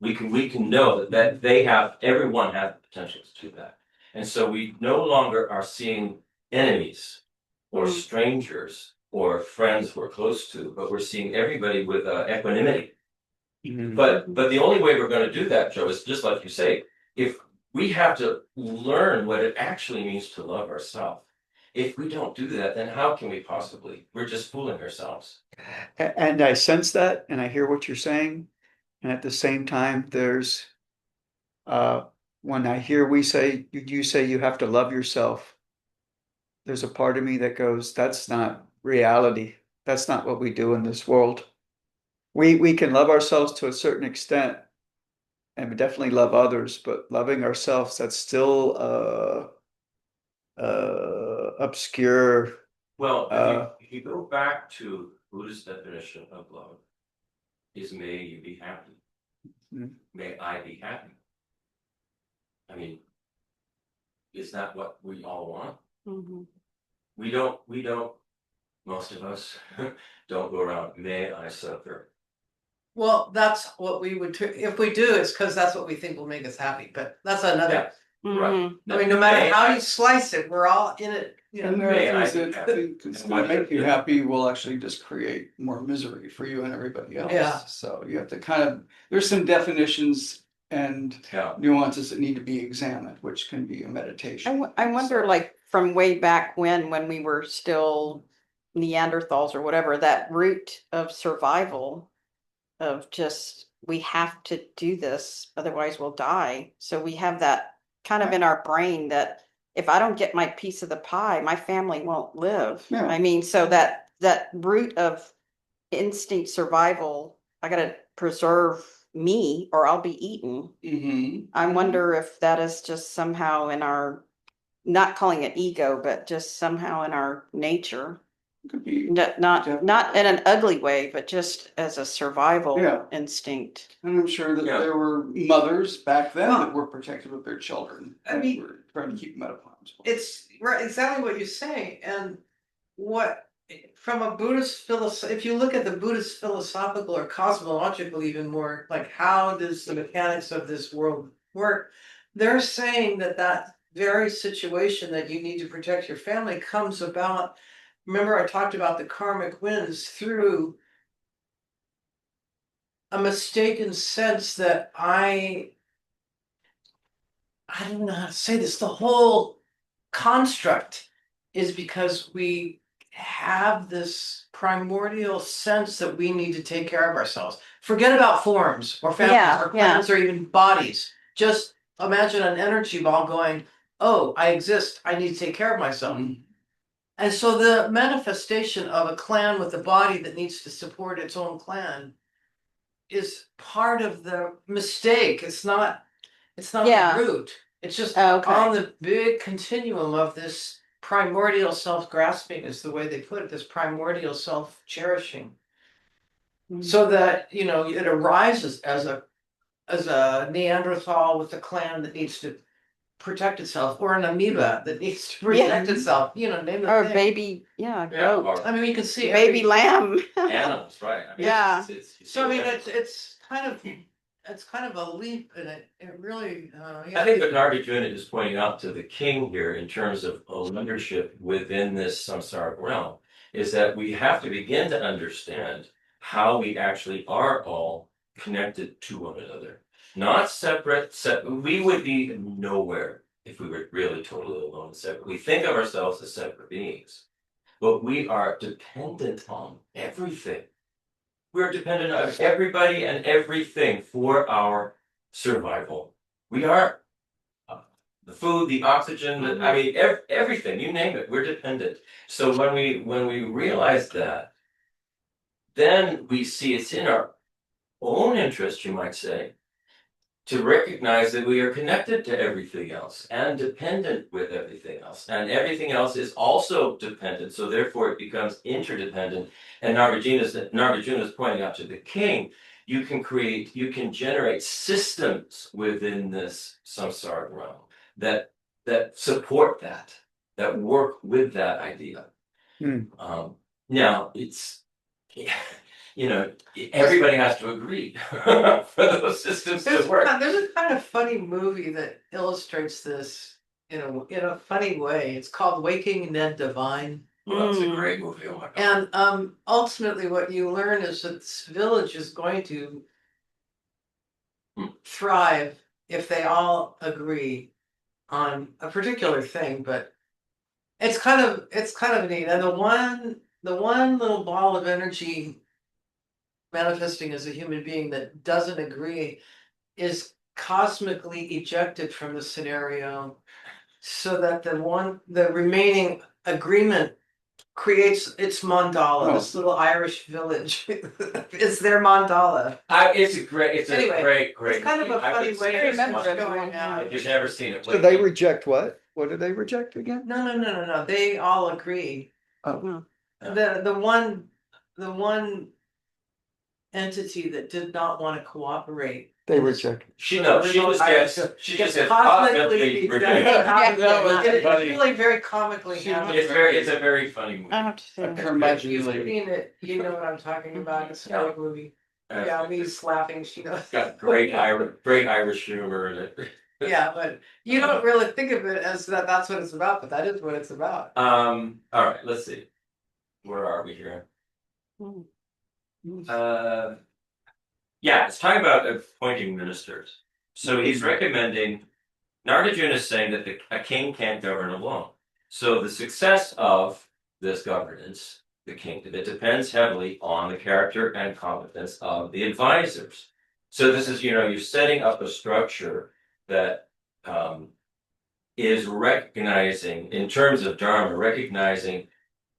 We can know that everyone has the potential to do that. And so we no longer are seeing enemies or Mm. strangers or friends we're close to, but we're seeing everybody with equanimity. But the only way we're going to do that, Joe, is just like you say, if we have to learn what it actually means to love ourselves. If we don't do that, then how can we possibly? We're just fooling ourselves. And I sense that, and I hear what you're saying. And at the same time, there's, when I hear you say you have to love yourself, there's a part of me that goes, that's not reality. That's not what we do in this world. We can love ourselves to a certain extent, and we definitely love others, but loving ourselves, that's still obscure. Well, if you go back to Buddhist definition of love, is may you be happy. Mm. May I be happy. I mean, is that what we all want? Mhm. We don't, most of us don't go around, may I suffer. Well, that's what we would, if we do, it's because that's what we think will make us happy, but that's another. Right. Mhm. I mean, no matter May how I- you slice it, we're all in it, you And know. there May are I things be that happy? things And that what make you is- happy will actually just create more misery for you and everybody else. Yeah. So you have to kind of, there's some definitions and Yeah. nuances that need to be examined, which can be a meditation. I wonder, So- like, from way back when we were still Neanderthals or whatever, that root of survival of just, we have to do this, otherwise we'll die. So we have that kind of in our brain that if I don't get my piece of the pie, my family won't live. Yeah. I mean, so that root of instinct survival, I gotta preserve me or I'll be eaten. Mhm. I wonder if that is just somehow in our, not calling it ego, but just somehow in our nature. Could be, Not in an ugly way, but just as a survival Yeah. instinct. and I'm sure that Yeah. there were mothers back then Well, that were protective of their children. I that mean, were trying to keep them out of harm's way. It's right, exactly what you're saying, and what, from a Buddhist if you look at the Buddhist philosophical or cosmological, even more, like how does the mechanics of this world work? They're saying that that very situation that you need to protect your family comes about. Remember, I talked about the karmic winds through a mistaken sense that I don't know how to say this. The whole construct is because we have this primordial sense that we need to take care of ourselves. Forget about forms or families Yeah, or planets or even bodies. Just imagine an energy ball going, oh, I exist. I need to take care of myself. Mhm. And so the manifestation of a clan with a body that needs to support its own clan is part of the mistake. It's not Yeah. the root. It's just Okay. on the big continuum of this primordial self-grasping is the way they put it, this primordial self-cherishing. Mhm. So that, you know, it arises as a Neanderthal with a clan that needs to protect itself, or an amoeba that needs to protect Yeah. itself, you know, name the Or thing. baby, Yeah, goat, or I mean, you can see baby lamb. animals, right? I mean, Yeah. it's So I mean, it's kind of a leap, and it really. I think what Nagarjuna is pointing out to the king here in terms of leadership within this samsaric realm is that we have to begin to understand how we actually are all connected to one another. Not separate, we would be nowhere if we were really totally alone and separate. We think of ourselves as separate beings, but we are dependent on everything. We're dependent on everybody and everything for our survival. We are the food, the oxygen, I mean, everything, you name it, we're dependent. So when we realize that, then we see it's in our own interest, you might say, to recognize that we are connected to everything else and dependent with everything else. And everything else is also dependent, so therefore it becomes interdependent. And Nagarjuna is pointing out to the king, you can generate systems within this samsara realm that support that work with that idea. Hmm. Now it's everybody has to agree for those systems to work. There's a kind of funny movie that illustrates this. in a funny way. It's called Waking Ned Divine. Well, that's a great movie. Oh my God. And ultimately what you learn is that this village is going to thrive if they all agree on a particular thing, but it's kind of neat. And the one little ball of energy manifesting as a human being that doesn't agree is cosmically ejected from the scenario so that the remaining agreement creates its mandala. Oh. This little Irish village is their mandala. It's a great, Anyway, great. It's kind of a movie. I funny would way say of this remember much. what's going on. If you've never seen it, So they Waking- reject what? What do they reject again? No. They all agree. Oh, The one entity that did not want to cooperate. they in this- reject. she original just Irish- gets, she gets just gets cosmically cosmically ejected. rejected. That was It's funny. really very comically She happened. It's a very funny movie. I have to see A it. curmudgeon You've lady. seen it, you know what I'm talking about. It's a Yeah. great movie. Uh, Yeah, Lee's laughing. She knows. It's got great Irish humor in it. Yeah, but you don't really think of it as that's what it's about, but that is what it's about. All right, let's see. Where are we here? Mm. Yeah, it's talking about appointing ministers. So he's recommending, Nagarjuna is saying that a king can't govern alone. So the success of this governance, the kingdom, it depends heavily on the character and competence of the advisors. So this is, you're setting up a structure that is recognizing, in terms of Dharma, recognizing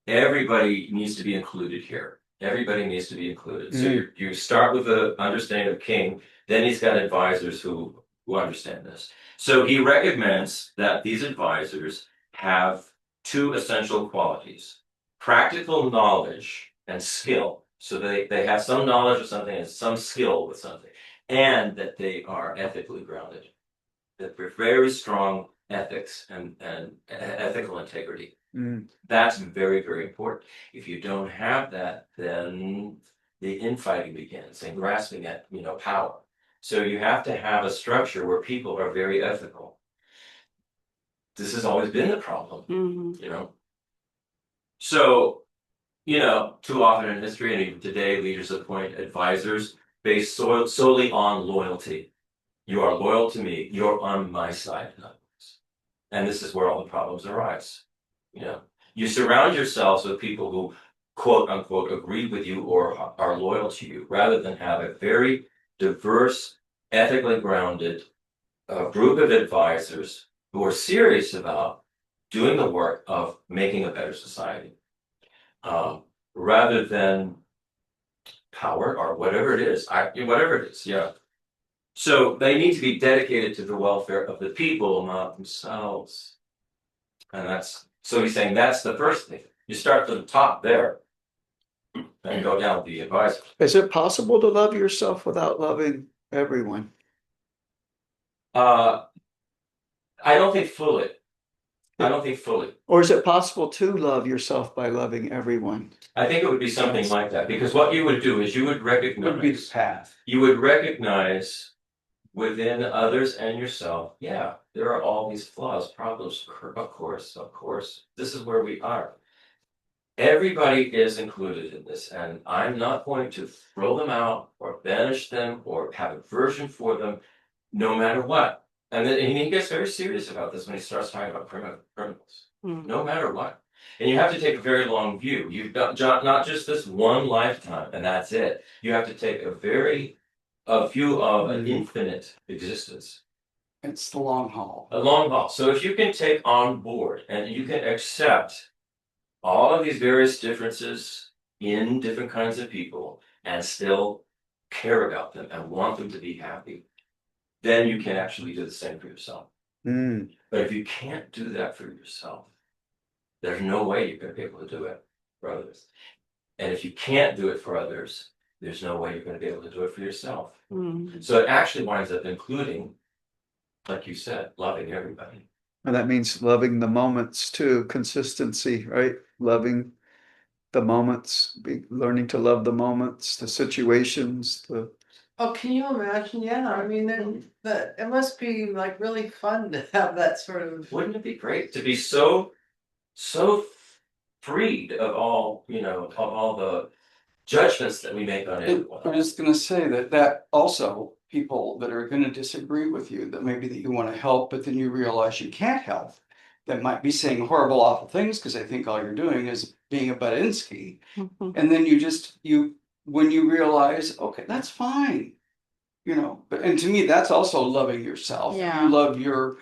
everybody needs to be included here. Everybody needs to be included. So you start with the understanding of king, then he's got advisors who understand this. So he recommends that these advisors have two essential qualities: practical knowledge and skill. So they have some knowledge of something and some skill with something, and that they are ethically grounded. That they're very strong ethics and ethical integrity. Mm. That's very, very important. If you don't have that, then the infighting begins and grasping at, power. So you have to have a structure where people are very ethical. This has always been the problem, Mhm. So, too often in history and even today, leaders appoint advisors based solely on loyalty. You are loyal to me. You're on my side. In other words. And this is where all the problems arise. You surround yourselves with people who, quote unquote, agree with you or are loyal to you, rather than have a very diverse, ethically grounded group of advisors who are serious about doing the work of making a better society, rather than power or whatever it is. Whatever it is, yeah. So they need to be dedicated to the welfare of the people, not themselves. And so he's saying that's the first thing. You start from the top there and go down with the advisor. Is it possible to love yourself without loving everyone? I don't think fully. Or is it possible to love yourself by loving everyone? I think it would be something like that, because what you would do is you would Would be the recognize, path. within others and yourself, yeah, there are all these flaws, problems, of course. This is where we are. Everybody is included in this, and I'm not going to throw them out or banish them or have aversion for them, no matter what. And he gets very serious about this when he starts talking about criminals, no matter what. And you have to take a very long view. You've got not just this one lifetime, and that's it. You have to take a view of an infinite existence. It's the long haul. A long haul. So if you can take on board and you can accept all of these various differences in different kinds of people and still care about them and want them to be happy, then you can actually do the same for yourself. Mm. But if you can't do that for yourself, there's no way you're going to be able to do it for others. And if you can't do it for others, there's no way you're going to be able to do it for yourself. So it actually winds up including, like you said, loving everybody. And that means loving the moments too, consistency, right? Loving the moments, learning to love the moments, the situations, the Oh, can you imagine? Yeah, I mean, then that it must be like really fun to have that sort of. Wouldn't it be great to be so freed of all, of all the judgments that we make on I'm everyone? just gonna say that also people that are gonna disagree with you, that maybe that you wanna help, but then you realize you can't help. That might be saying horrible, awful things because they think all you're doing is being a Budinsky. Mhm. And then when you realize, okay, that's fine. But and to me, that's also loving yourself. Yeah. You love your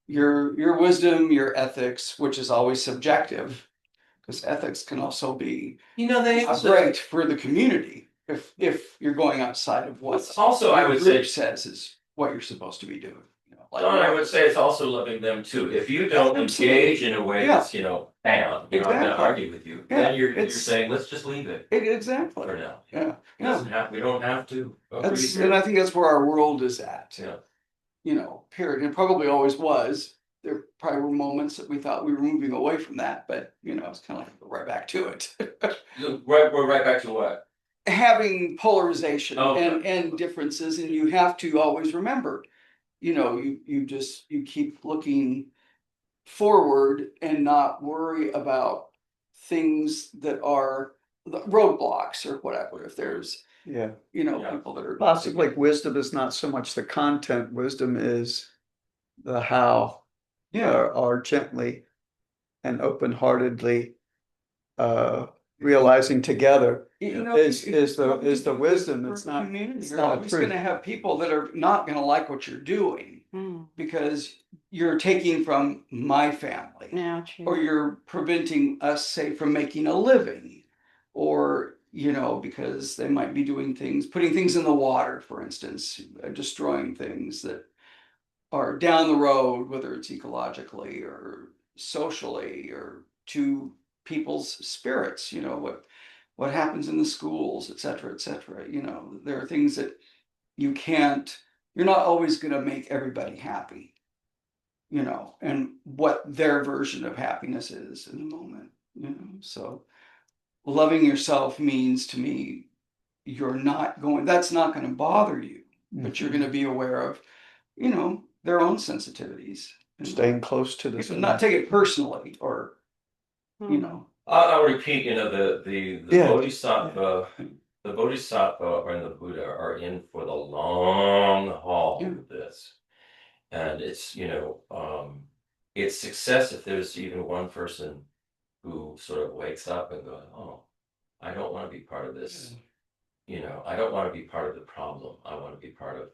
wisdom, your ethics, which is always subjective, because ethics can also be They great for the community if you're going outside of what It's also, I your would group say, says is what you're supposed to be doing. John, I would say it's also loving them too. If you don't Absolutely. engage in a way Yeah. that's, bam, I'm not gonna Exactly. argue with you, Yeah, then you're it's- saying, let's just leave it Exactly. for now. Yeah. It doesn't have, we don't have to agree. And I think that's where our world is at. Yeah. Period. It probably always was. There probably were moments that we thought we were moving away from that, but it's kind of like we're right back to it. We're right back to what? Having polarization Oh, okay. and differences, and you have to always remember, you keep looking forward and not worry about things that are the roadblocks or whatever. If there's Yeah. Yeah. people that are Possibly wisdom is not so much the content, wisdom is the how, or gently and open-heartedly realizing together is the wisdom. It's not You're not a always truth. gonna have people that are not gonna like what you're doing Mm. because you're taking from my family. Yeah, true. Or you're preventing us, say, from making a living. Or, because they might be putting things in the water, for instance, destroying things that are down the road, whether it's ecologically or socially or to people's spirits, what happens in the schools, et cetera, et cetera. There are things that you're not always going to make everybody happy, and what their version of happiness is in the moment, So loving yourself means to me, that's not going to bother you, but you're going to be aware of, their own sensitivities. Staying close to the Not take it personally or, Mm. I'll repeat, the Yeah. Bodhisattva, the Bodhisattva and the Buddha are in for the long haul Yeah. with this. And it's success if there's even one person who sort of wakes up and goes, oh, I don't want to be part of this. I don't want to be part of the problem. I want to be part of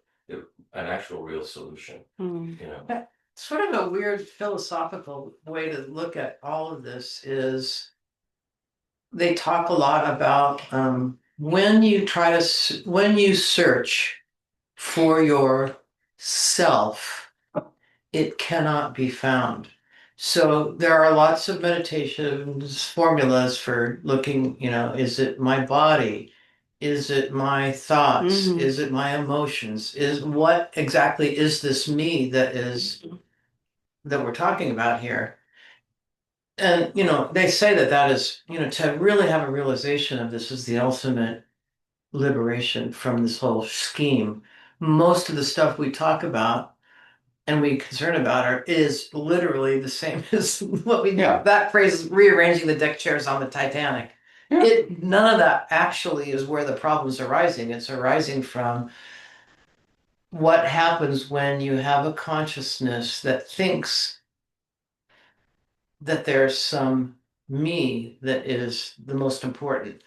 an actual real solution. Mm. Sort of a weird philosophical way to look at all of this is they talk a lot about when you when you search for your self, it cannot be found. So there are lots of meditations, formulas for looking, is it my body? Is it my thoughts? Mhm. Is it my emotions? What exactly is this me that we're talking about here? And, they say that is, to really have a realization of this is the ultimate liberation from this whole scheme. Most of the stuff we talk about and we concern about is literally the same as what we Yeah. that phrase is rearranging the deck chairs on the Titanic. Yeah. None of that actually is where the problem's arising. It's arising from what happens when you have a consciousness that thinks that there's some me that is the most important.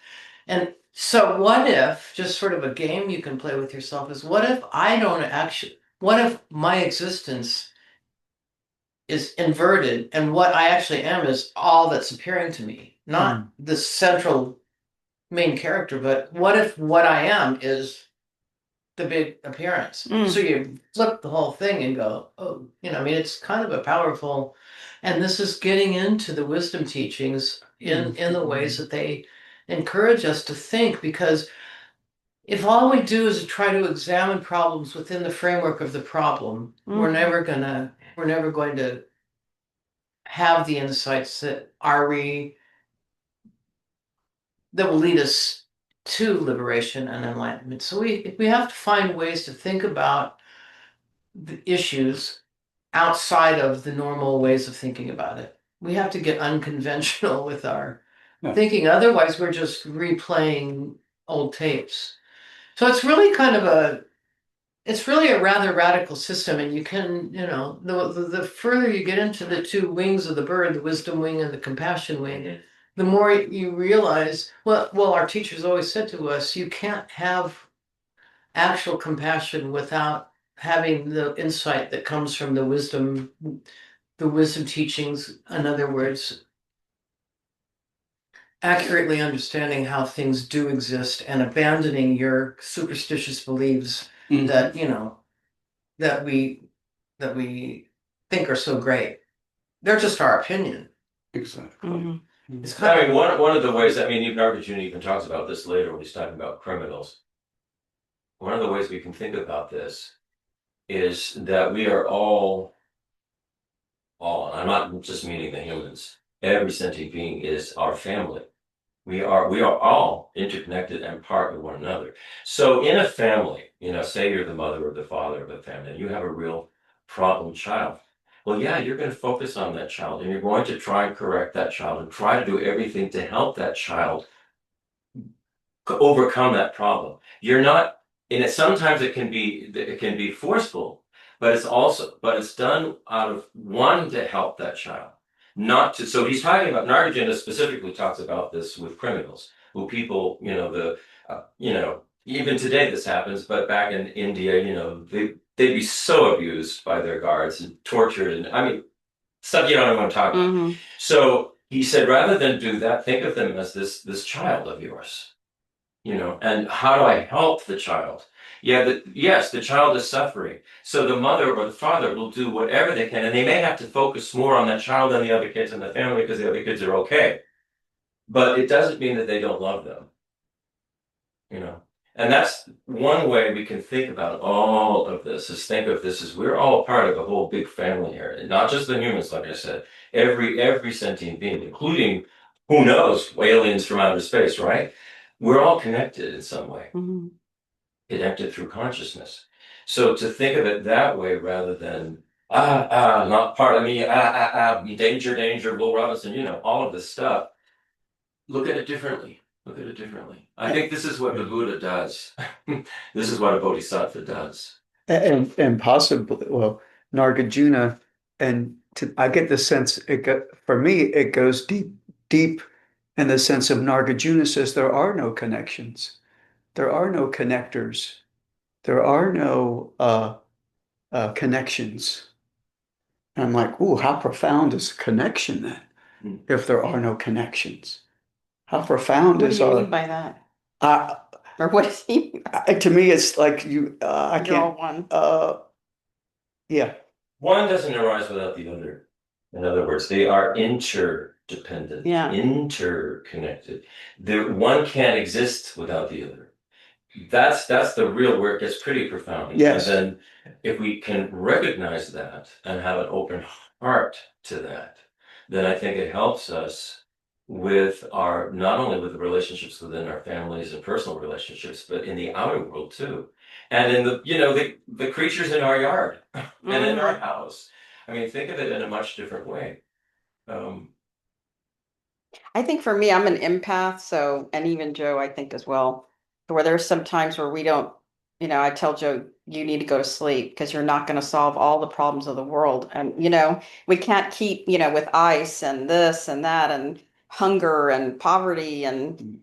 And so what if, just sort of a game you can play with yourself is, what if what if my existence is inverted and what I actually am is all that's appearing to me, not the central main character, but what if what I am is the big appearance? Mm. So you flip the whole thing and go, oh, it's kind of a powerful, and this is getting into the wisdom teachings in the ways that they encourage us to think, because if all we do is try to examine problems within the framework of the problem, we're never going to have the insights that will lead us to liberation and enlightenment. So we have to find ways to think about the issues outside of the normal ways of thinking about it. We have to get unconventional with our Yeah. thinking. Otherwise, we're just replaying old tapes. So it's really a rather radical system, and you can, the further you get into the two wings of the bird, the wisdom wing and the compassion wing, the more you realize, well, our teachers always said to us, you can't have actual compassion without having the insight that comes from the wisdom teachings. In other words, accurately understanding how things do exist and abandoning your superstitious beliefs Mhm. that, that we think are so great. They're just our opinion. Exactly. Mhm. It's I kind mean, of one of the ways, I mean, even Nagarjuna even talks about this later when he's talking about criminals. One of the ways we can think about this is that we are all, and I'm not just meaning the humans, every sentient being is our family. We are all interconnected and part of one another. So in a family, say you're the mother or the father of a family, and you have a real problem child. Well, yeah, you're going to focus on that child and you're going to try and correct that child and try to do everything to help that child overcome that problem. You're not, and sometimes it can be forceful, but it's done out of wanting to help that child, not to. So he's talking about Nagarjuna specifically talks about this with criminals, who people, even today this happens, but back in India, they'd be so abused by their guards and tortured, and I mean stuff you don't even want to talk about. Mhm. So he said, rather than do that, think of them as this child of yours. And how do I help the child? Yeah, yes, the child is suffering. So the mother or the father will do whatever they can, and they may have to focus more on that child than the other kids in the family because the other kids are okay. But it doesn't mean that they don't love them, you know. And that's one way we can think about all of this, is think of this as we're all part of a whole big family here. And not just the humans, like I said, every sentient being, including, who knows, aliens from outer space, right? We're all connected in some way. Mhm. Connected through consciousness. So to think of it that way rather than not part of me, danger, danger, Will Robinson, all of this stuff. Look at it differently. Look at it differently. I think this is what the Buddha does. This is what a bodhisattva does. And possibly, well, Nagarjuna, I get the sense for me it goes deep in the sense of Nagarjuna says there are no connections, there are no connectors, there are no connections. And I'm like, ooh, how profound is connection then? Mm. If there are no connections, how profound What do is you mean our? by that? Uh, Or what does he mean? to me, it's like you. I You're all can't. one. Yeah. One doesn't arise without the other. In other words, they are interdependent, Yeah. interconnected. One can't exist without the other. That's the real work. It's pretty profound. Yes. And then if we can recognize that and have an open heart to that, then I think it helps us with not only with the relationships within our families and personal relationships, but in the outer world too. And in the creatures in our yard and in our house. I mean, think of it in a much different way. Um, I think for me, I'm an empath, so, and even Joe, I think as well, where there's some times where we don't, I tell Joe, you need to go to sleep because you're not going to solve all the problems of the world. And, we can't keep, with ice and this and that and hunger and poverty and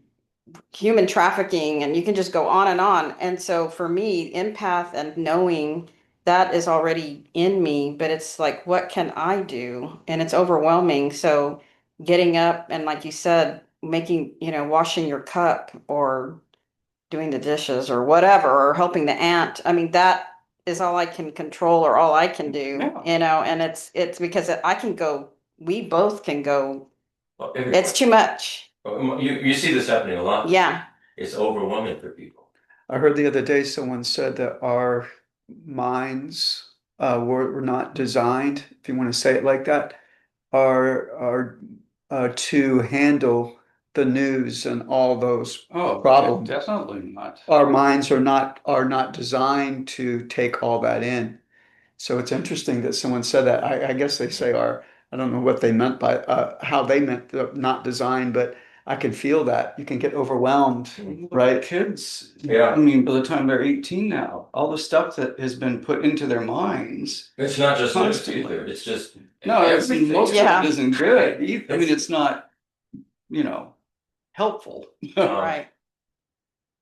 human trafficking, and you can just go on and on. And so for me, empath and knowing that is already in me, but it's like, what can I do? And it's overwhelming. So getting up and, like you said, making, washing your cup or doing the dishes or whatever, or helping the aunt. I mean, that is all I can control or all I can do, Yeah. and it's because I can go, we both can go, well, it's too much. you see this happening a lot. Yeah. It's overwhelming for people. I heard the other day someone said that our minds were not designed, if you want to say it like that, are to handle the news and all those Oh, problems. definitely not. Our minds are not designed to take all that in. So it's interesting that someone said that. I guess they say I don't know what they meant by how they meant not designed, but I can feel that. You can get overwhelmed, right? Kids, Yeah. I mean, by the time they're 18 now, all the stuff that has been put into their minds. It's not just news Constantly. either. It's just No, everything. most Yeah. of it isn't good. I mean, it's not, helpful. Right.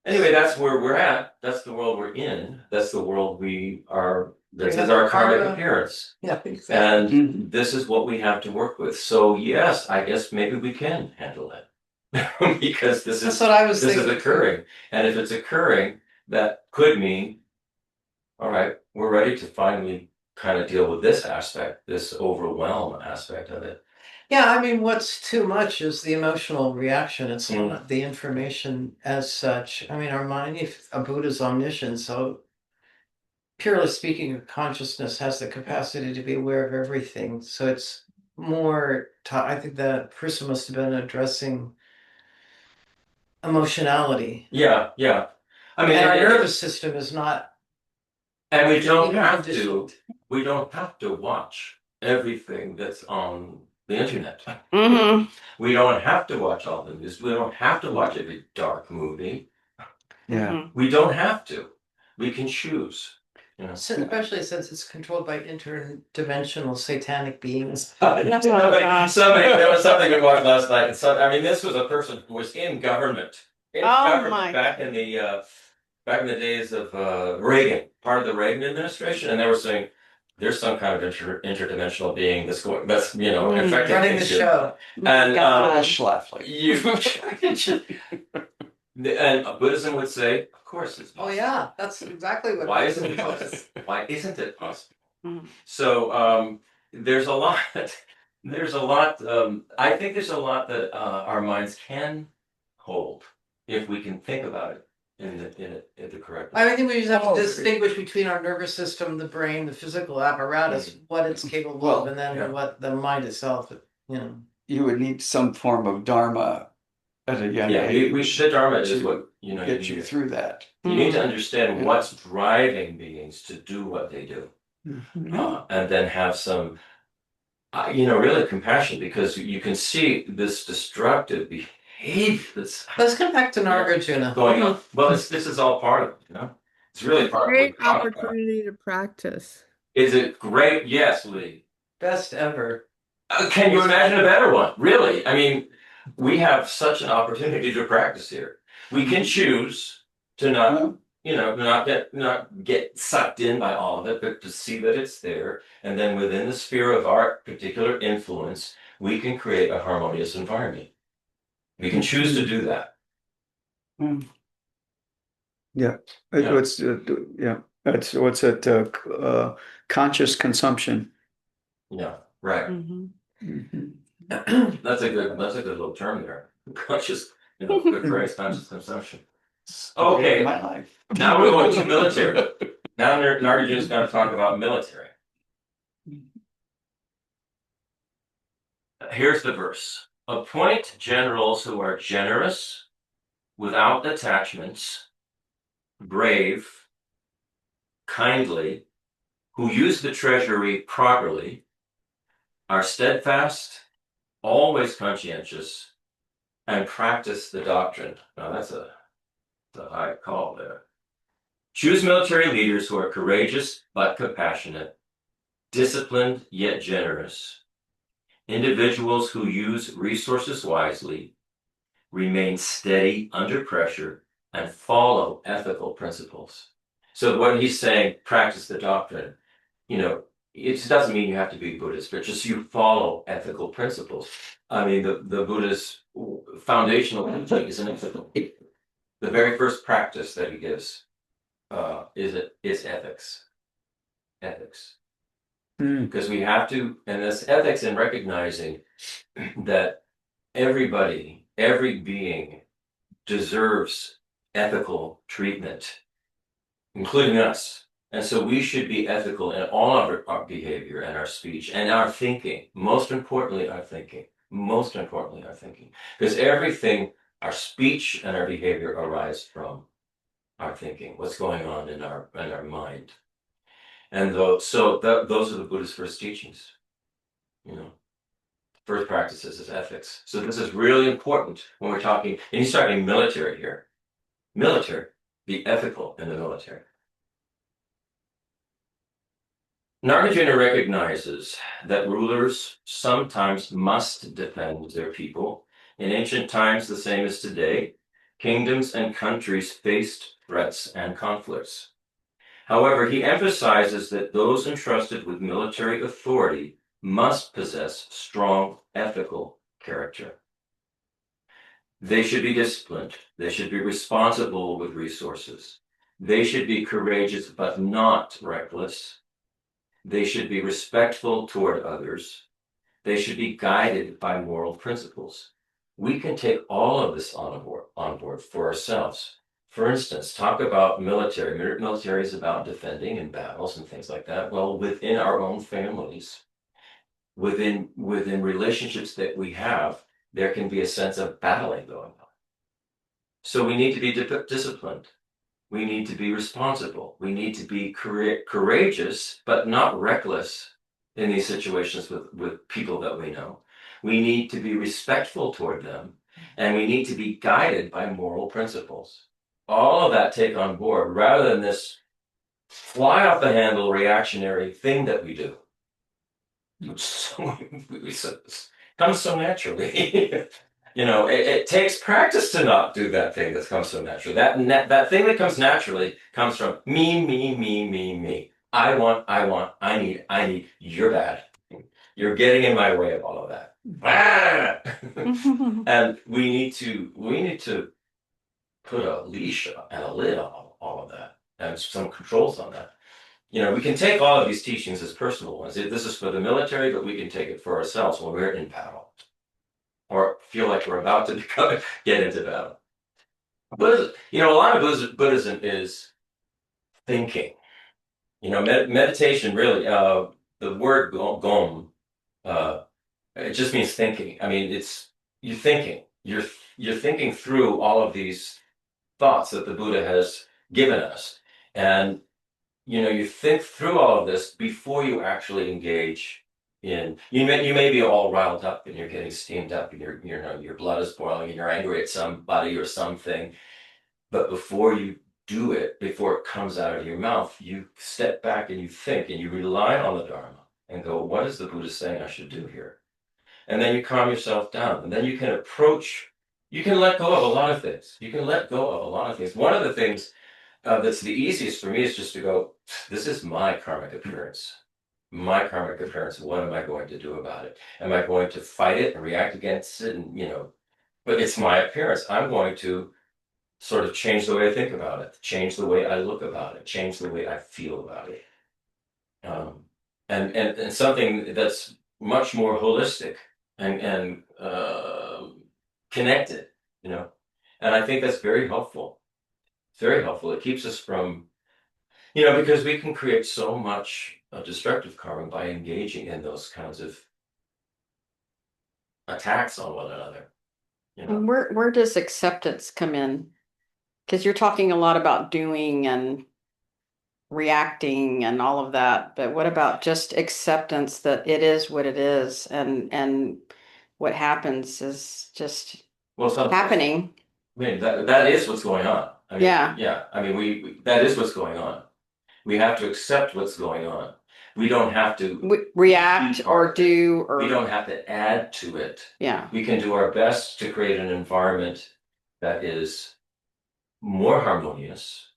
Anyway, that's where we're at. That's the world we're in. That's the world we are. This We is have our karmic karma. appearance. Yeah, exactly. And Mhm. this is what we have to work with. So yes, I guess maybe we can handle it. Because this That's is what I was this is thinking. occurring. And if it's occurring, that could mean, all right, we're ready to finally kind of deal with this aspect, this overwhelm aspect of it. Yeah, I mean, what's too much is the emotional reaction. It's Mm. not the information as such. I mean, our mind, if a Buddha's omniscient, so purely speaking, consciousness has the capacity to be aware of everything. So it's more, I think that person must have been addressing emotionality. Yeah, yeah. I mean, And our it- nervous system is not and we don't even have to. conditioned. We don't have to watch everything that's on the internet. Hmm. We don't have to watch all the news. We don't have to watch every dark movie. Yeah. We don't have to. We can choose. You know. Especially since it's controlled by interdimensional satanic beings. There was something we watched last night. And so, I mean, this was a person who was in government. Oh, my back in the days of Reagan, part of the Reagan administration, and they were saying there's some kind of interdimensional being that's affecting Running the things here. show. And God. Schlafly. and Buddhism would say, of course it's Oh possible. yeah, that's exactly what. Why isn't it possible? Why isn't it possible? Mm. So there's a lot. There's a lot. I think there's a lot that our minds can hold if we can think about it in the correct way. I think we just have Oh, to distinguish between our nervous system, the brain, the physical apparatus, what it's capable Well, of, and then yeah. what the mind itself. You would need some form of dharma at a young Yeah, age the Dharma is to what you get need you through that. You need to Mm. understand Yeah. what's driving beings to do what they do, and then have some, really compassion, because you can see this destructive behavior that's Let's come back to Nagarjuna. going on. Well, this is all part of it. It's really part of Great what we're talking about. opportunity to practice. Is it great? Yes, Lee. Best ever. Can you imagine a better one? Really? I mean, we have such an opportunity to practice here. We can choose to not, not get sucked in by all of it, but to see that it's there, and then within the sphere of our particular influence, we can create a harmonious environment. We can choose to do that. Yeah. Yeah. That's what's it? Conscious consumption. Yeah, right. Mhm. Mhm. That's a good little term there. Conscious, good phrase, conscious consumption. Okay, My life. now we're going to military. Now Nagarjuna's going to talk about military. Here's the verse. Appoint generals who are generous, without attachments, brave, kindly, who use the treasury properly, are steadfast, always conscientious, and practice the doctrine. Now that's a high call there. Choose military leaders who are courageous but compassionate, disciplined yet generous, individuals who use resources wisely, remain steady under pressure, and follow ethical principles. So when he's saying practice the doctrine, it doesn't mean you have to be Buddhist, but just you follow ethical principles. I mean, the Buddha's foundational teaching is an ethical. The very first practice that he gives is ethics. Ethics. Because we have to, and this ethics in recognizing that everybody, every being deserves ethical treatment, including us. And so we should be ethical in all of our behavior and our speech and our thinking, most importantly, our thinking. most importantly, our thinking. Because everything, our speech and our behavior arise from our thinking, what's going on in our mind. And those are the Buddha's first teachings, you know. First practices is ethics. So this is really important when we're talking, and he's talking military here. Military, be ethical in the military. Nagarjuna recognizes that rulers sometimes must defend their people. In ancient times, the same as today, kingdoms and countries faced threats and conflicts. However, he emphasizes that those entrusted with military authority must possess strong ethical character. They should be disciplined. They should be responsible with resources. They should be courageous but not reckless. They should be respectful toward others. They should be guided by moral principles. We can take all of this on board for ourselves. For instance, talk about military. Military is about defending in battles and things like that. Well, within our own families, within relationships that we have, there can be a sense of battling going on. So we need to be disciplined. We need to be responsible. We need to be courageous, but not reckless in these situations with people that we know. We need to be respectful toward them, and we need to be guided by moral principles. All of that take on board rather than this fly off the handle reactionary thing that we do. Comes so naturally. You know, it takes practice to not do that thing that comes so naturally. That thing that comes naturally comes from me. I want, I need, you're bad. You're getting in my way of all of that. And we need to put a leash and a lid on all of that and some controls on that. You know, we can take all of these teachings as personal ones. This is for the military, but we can take it for ourselves when we're in battle or feel like we're about to get into battle. Buddhism, you know, a lot of Buddhism is thinking. You know, meditation really, the word gom, it just means thinking. I mean, you're thinking. You're thinking through all of these thoughts that the Buddha has given us. And you know, you think through all of this before you actually engage in. You may be all riled up and you're getting steamed up and your blood is boiling and you're angry at somebody or something. But before you do it, before it comes out of your mouth, you step back and you think and you rely on the Dharma and go, what is the Buddha saying I should do here? And then you calm yourself down, and then you can let go of a lot of things. You can let go of a lot of things. One of the things that's the easiest for me is just to go, this is my karmic appearance. My karmic appearance. What am I going to do about it? Am I going to fight it and react against it? And, you know, but it's my appearance. I'm going to sort of change the way I think about it, change the way I look about it, change the way I feel about it. And something that's much more holistic and connected, you know. And I think that's very helpful. Very helpful. It keeps us from, you know, because we can create so much destructive karma by engaging in those kinds of attacks on one another. You know? Where does acceptance come in? Because you're talking a lot about doing and reacting and all of that, but what about just acceptance that it is what it is, and what happens is just happening. I mean, that is what's going on. I mean, Yeah. I mean, we that is what's going on. We have to accept what's going on. We don't have to react or do, or we don't have to add to it. Yeah. We can do our best to create an environment that is more harmonious,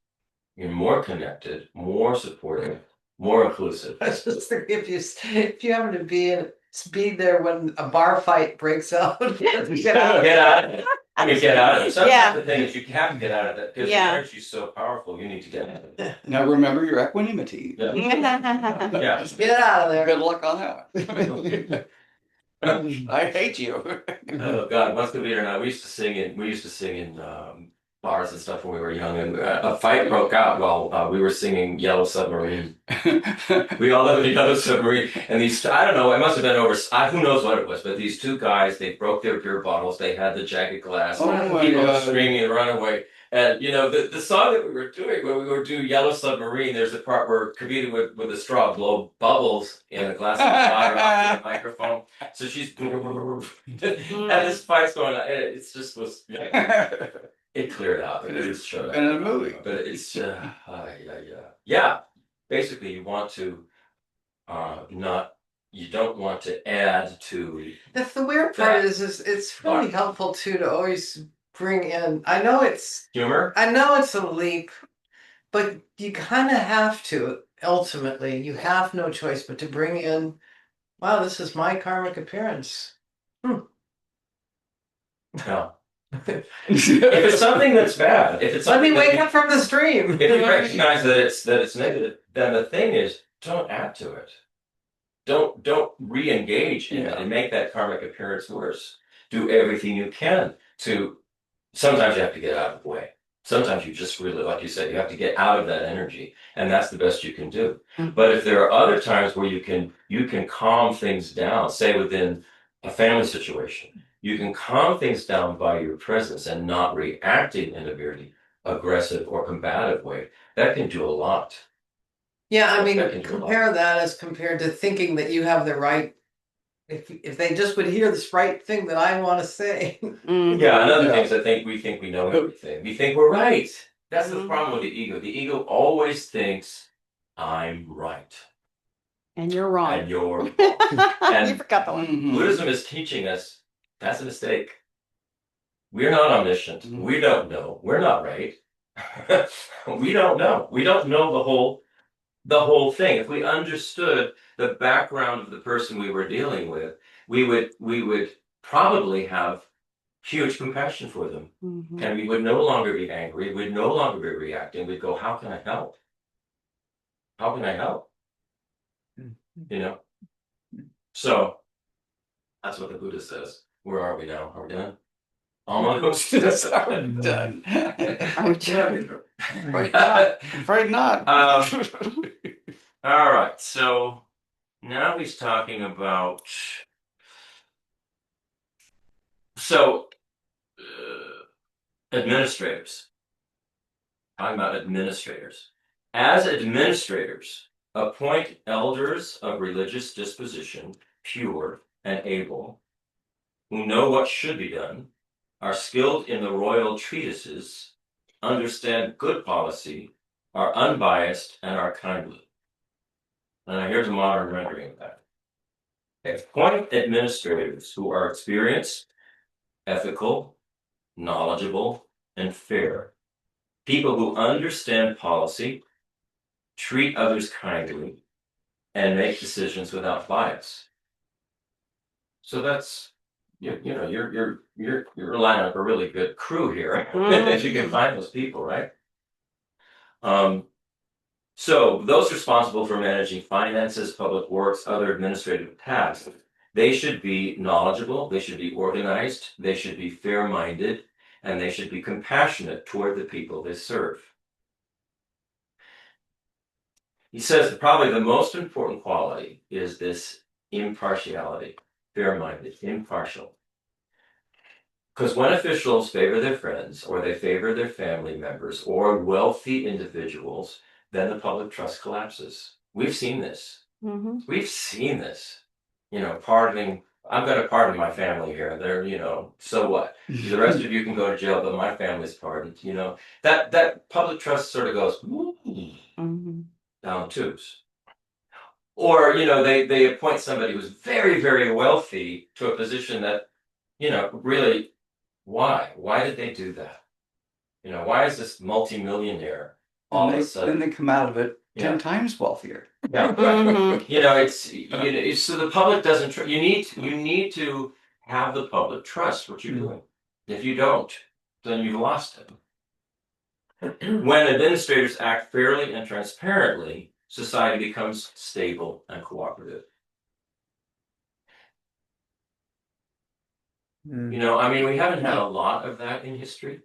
more connected, more supportive, more inclusive. I was just thinking, if you happen to be there when a bar fight breaks out, get out. Get out of it. I mean, get out of it. Sometimes Yeah. the thing is you have to get out of it because Yeah. the energy is so powerful. You need to get out of it. Now remember your equanimity. Yeah. Yeah. Get out of there. Good luck on that. I hate you. Oh God, once the leader and I we used to sing in bars and stuff when we were young, and a fight broke out while we were singing Yellow Submarine. We all lived in Yellow Submarine, and these, I don't know, it must have been over, who knows what it was, but these two guys, they broke their beer bottles, they had the jagged glass, Oh my people God. screaming and running away. And, you know, the song that we were doing, when we were doing Yellow Submarine, there's a part where Kavita with a straw blow bubbles in a glass of water off the microphone. So she's, and this fight's going on, and it's just was, it cleared out. It just showed up. In a movie. But it's, yeah. Basically, you want to, you don't want to add to. The weird part is it's really helpful too to always bring in. I know it's Humor? a leap, but you kind of have to. Ultimately, you have no choice but to bring in. Wow, this is my karmic appearance. No. If it's something that's bad, if it's Let something me wake up from this dream. if you recognize that it's negative, then the thing is, don't add to it. Don't re-engage in it and make that karmic appearance worse. Do everything you can to. Sometimes you have to get out of the way. Sometimes you just really, like you said, you have to get out of that energy, and that's the best you can do. But if there are other times where you can calm things down, say within a family situation, you can calm things down by your presence and not reacting in a very aggressive or combative way. That can do a lot. Yeah, I mean, That can do a lot. compare that as compared to thinking that you have the right. If they just would hear this right thing that I want to say. Yeah, another Yeah. thing is I think we know everything. We think we're right. That's the Mhm. problem with the ego. The ego always thinks I'm right And you're wrong. and you're wrong. You forgot the one. Mhm. Buddhism is teaching us that's a mistake. We're not omniscient. Mhm. We don't know. We're not right. We don't know. We don't know the whole thing. If we understood the background of the person we were dealing with, we would probably have huge compassion for them. Mhm. And we would no longer be angry. We'd no longer be reacting. We'd go, how can I help? How can I help? You know? So that's what the Buddha says. Where are we now? Are we done? Almost. Yes, I'm done. Are we done? Afraid not. All right. So now he's talking about. So administrators. Talking about administrators. As administrators, appoint elders of religious disposition, pure and able, who know what should be done, are skilled in the royal treatises, understand good policy, are unbiased, and are kindly. And here's a modern rendering of that. Appoint administrators who are experienced, ethical, knowledgeable, and fair. People who understand policy, treat others kindly, and make decisions without bias. So that's you're relying on a really good crew here if you can find those people, right? So those responsible for managing finances, public works, other administrative tasks, they should be knowledgeable, they should be organized, they should be fair-minded, and they should be compassionate toward the people they serve. He says that probably the most important quality is this impartiality, fair-minded, impartial. Because when officials favor their friends, or they favor their family members, or wealthy individuals, then the public trust collapses. We've seen this. Mm-hmm. We've seen this. Pardoning. I'm going to pardon my family here. They're, so what? The rest of you can go to jail, but my family's pardoned. That public trust sort of goes down tubes. Or, they appoint somebody who's very, very wealthy to a position that, really. Why? Why did they do that? Why is this multimillionaire all of a sudden? Then they come out of it Yeah. 10 times wealthier. Yeah, Mhm. it's so the public doesn't. You need to have the public trust what you're doing. If you don't, then you've lost it. When administrators act fairly and transparently, society becomes stable and cooperative. We haven't had a lot of that in history.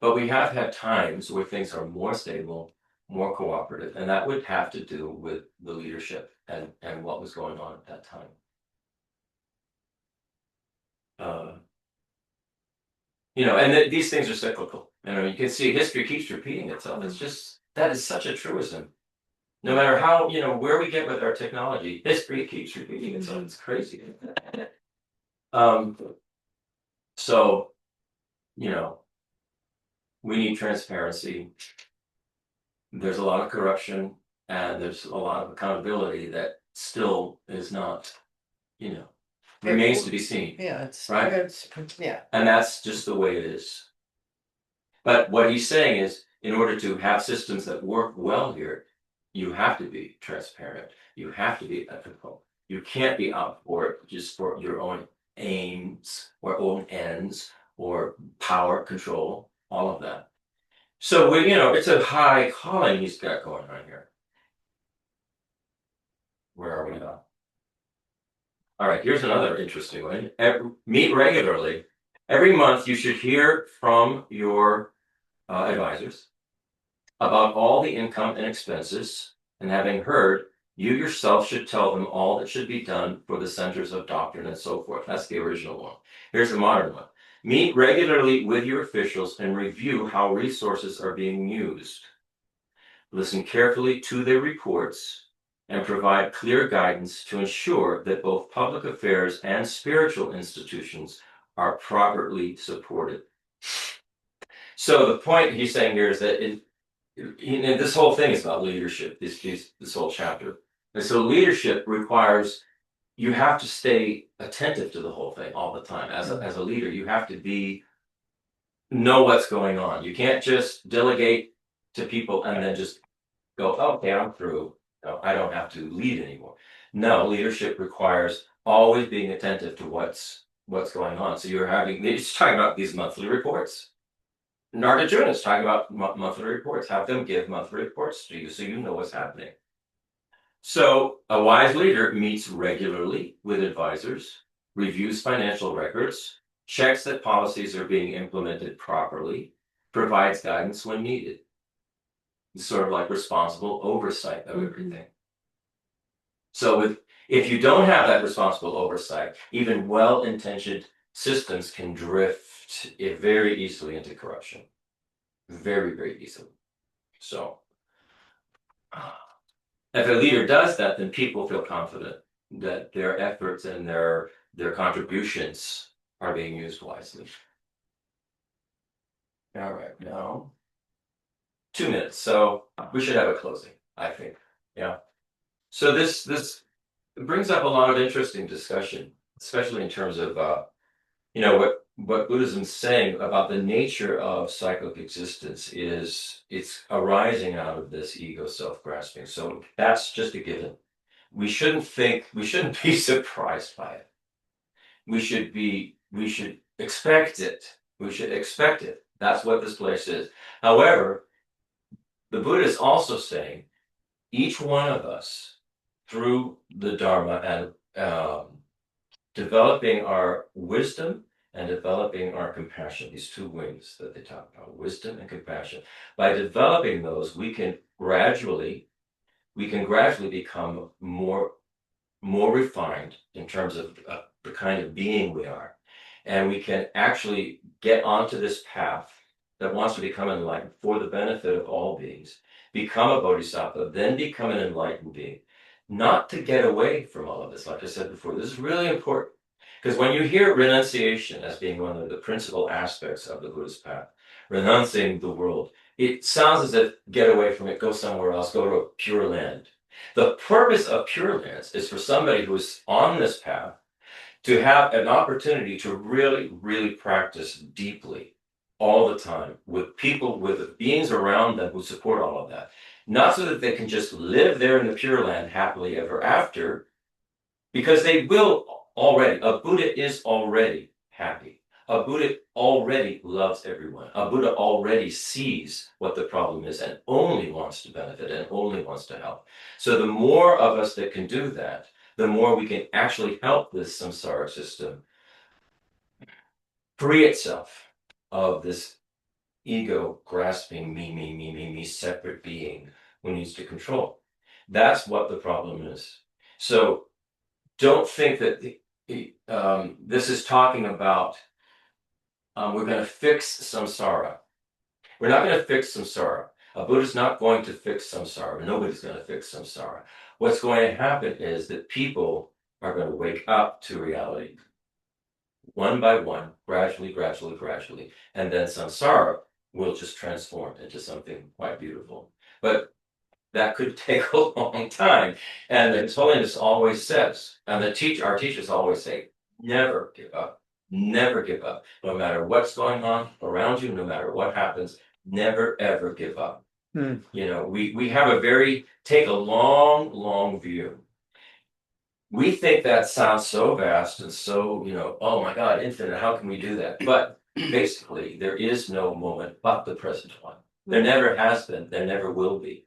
But we have had times where things are more stable, more cooperative, and that would have to do with the leadership and what was going on at that time. And these things are cyclical. You can see history keeps repeating itself. It's just, that is such a truism. No matter how, where we get with our technology, history keeps repeating itself. It's crazy. So, we need transparency. There's a lot of corruption and there's a lot of accountability that still is not, remains to be seen. Yeah, it's Right. Yeah. And that's just the way it is. But what he's saying is, in order to have systems that work well here, you have to be transparent. You have to be ethical. You can't be out for it just for your own aims or own ends or power control, all of that. So it's a high calling he's got going on here. Where are we now? All right, here's another interesting one. Meet regularly. Every month you should hear from your advisors about all the income and expenses, and having heard, you yourself should tell them all that should be done for the centers of doctrine and so forth. That's the original one. Here's the modern one. Meet regularly with your officials and review how resources are being used. Listen carefully to their reports and provide clear guidance to ensure that both public affairs and spiritual institutions are properly supported. So the point he's saying here is that this whole thing is about leadership, this whole chapter. And so leadership requires, you have to stay attentive to the whole thing all the time. As a leader, you have to know what's going on. You can't just delegate to people and then just go, okay, I'm through. No, I don't have to lead anymore. No, leadership requires always being attentive to what's going on. So he's talking about these monthly reports. Nagarjuna is talking about monthly reports. Have them give monthly reports to you so you know what's happening. So a wise leader meets regularly with advisors, reviews financial records, checks that policies are being implemented properly, provides guidance when needed. It's sort of like responsible oversight of everything. So if you don't have that responsible oversight, even well-intentioned systems can drift very easily into corruption. Very, very easily. So if a leader does that, then people feel confident that their efforts and their contributions are being used wisely. All right, now 2 minutes. So we should have a closing, I think. Yeah. So this brings up a lot of interesting discussion, especially in terms of what Buddhism is saying about the nature of cyclic existence is it's arising out of this ego self-grasping. So that's just a given. We shouldn't be surprised by it. We should expect it. We should expect it. That's what this place is. However, the Buddha is also saying each one of us, through the Dharma and developing our wisdom and developing our compassion, these two wings that they talk about, wisdom and compassion. By developing those, we can gradually become more refined in terms of the kind of being we are. And we can actually get onto this path that wants to become enlightened for the benefit of all beings, become a bodhisattva, then become an enlightened being. Not to get away from all of this, like I said before. This is really important. Because when you hear renunciation as being one of the principal aspects of the Buddhist path, renouncing the world, it sounds as if get away from it, go somewhere else, go to a pure land. The purpose of Pure Lands is for somebody who is on this path to have an opportunity to really, really practice deeply all the time with people, with beings around them who support all of that. Not so that they can just live there in the Pure Land happily ever after, because they will already. A Buddha is already happy. A Buddha already loves everyone. A Buddha already sees what the problem is and only wants to benefit and only wants to help. So the more of us that can do that, the more we can actually help this samsara system free itself of this ego grasping me, separate being who needs to control. That's what the problem is. So don't think that this is talking about we're going to fix samsara. We're not going to fix samsara. A Buddha's not going to fix samsara. Nobody's going to fix samsara. What's going to happen is that people are going to wake up to reality one by one, gradually, and then samsara will just transform into something quite beautiful. But that could take a long time. And His Holiness always says, and our teachers always say, never give up. Never give up. No matter what's going on around you, no matter what happens, never ever give up. You know, we have take a long view. We think that sounds so vast and so, oh my God, infinite, how can we do that? But basically, there is no moment but the present one. There never has been, there never will be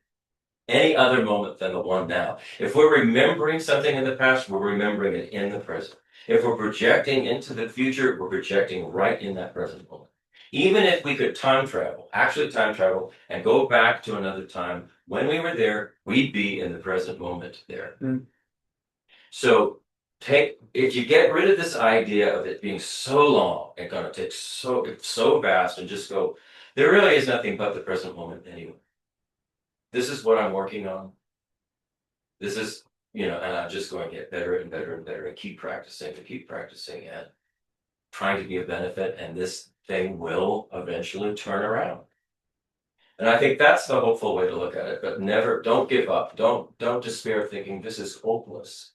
any other moment than the one now. If we're remembering something in the past, we're remembering it in the present. If we're projecting into the future, we're projecting right in that present moment. Even if we could actually time travel, and go back to another time when we were there, we'd be in the present moment there. So if you get rid of this idea of it being so long and going to take so vast, and just go, there really is nothing but the present moment anyway. This is what I'm working on. This is, and I'm just going to get better and better and better and keep practicing and trying to be a benefit. And this thing will eventually turn around. And I think that's the hopeful way to look at it. But don't give up. Don't despair thinking this is hopeless.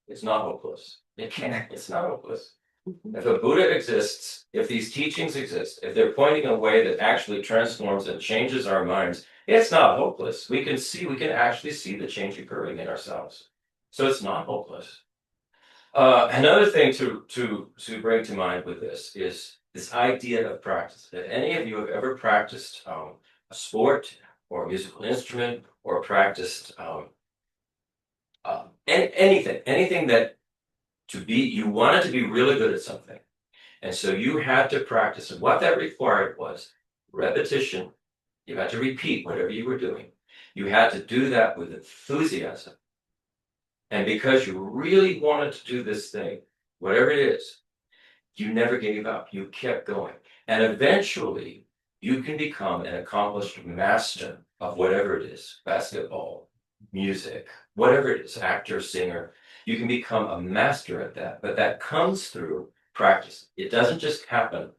It's not hopeless. It's not hopeless. If a Buddha exists, if these teachings exist, if they're pointing a way that actually transforms and changes our minds, it's not hopeless. We can actually see the change occurring in ourselves. So it's not hopeless. Another thing to bring to mind with this is this idea of practice. If any of you have ever practiced a sport or a musical instrument, or practiced anything that you wanted to be really good at something. And so you had to practice. And what that required was repetition. You had to repeat whatever you were doing. You had to do that with enthusiasm. And because you really wanted to do this thing, whatever it is, you never gave up. You kept going. And eventually, you can become an accomplished master of whatever it is, basketball, music, whatever it is, actor, singer. You can become a master at that. But that comes through practice. It doesn't just happen.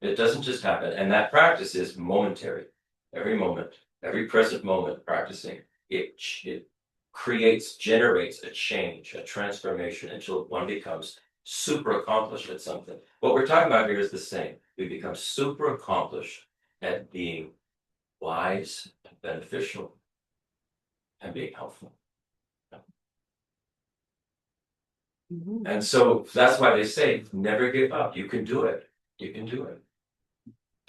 And that practice is momentary. Every moment, every present moment practicing, it generates a change, a transformation, until one becomes super accomplished at something. What we're talking about here is the same. We become super accomplished at being wise and beneficial and being helpful. And so that's why they say, never give up. You can do it. You can do it.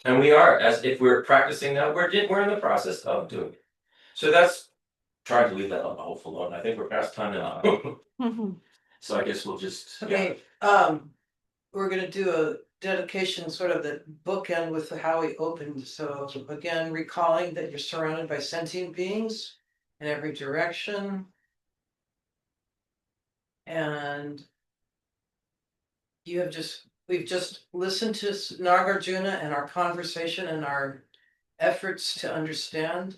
And we are, as if we're practicing now, we're in the process of doing it. So that's trying to leave that on the hopeful note. I think we're past time now. So I guess we'll just. Okay, we're gonna do a dedication, sort of the bookend with how we opened. So again, recalling that you're surrounded by sentient beings in every direction. And we've just listened to Nagarjuna and our conversation and our efforts to understand.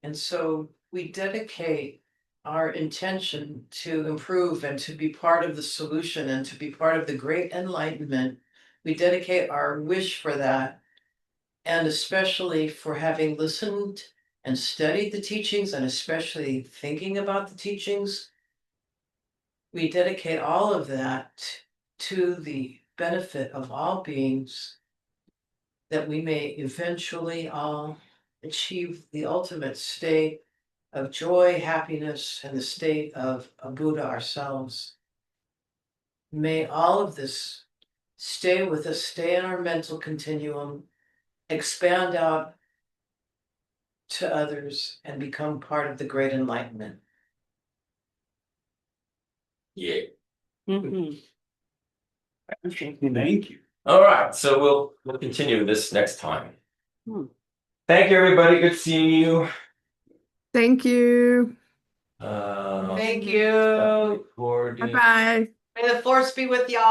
And so we dedicate our intention to improve and to be part of the solution and to be part of the great enlightenment. We dedicate our wish for that, and especially for having listened and studied the teachings, and especially thinking about the teachings. We dedicate all of that to the benefit of all beings, that we may eventually all achieve the ultimate state of joy, happiness, and the state of a Buddha ourselves. May all of this stay with us, stay in our mental continuum, expand out to others, and become part of the great enlightenment. Yeah. Thank you. All right, so we'll continue this next time. Hmm. Thank you, everybody. Good seeing you. Thank you. Thank you. Recording. Bye bye. May the force be with y'all.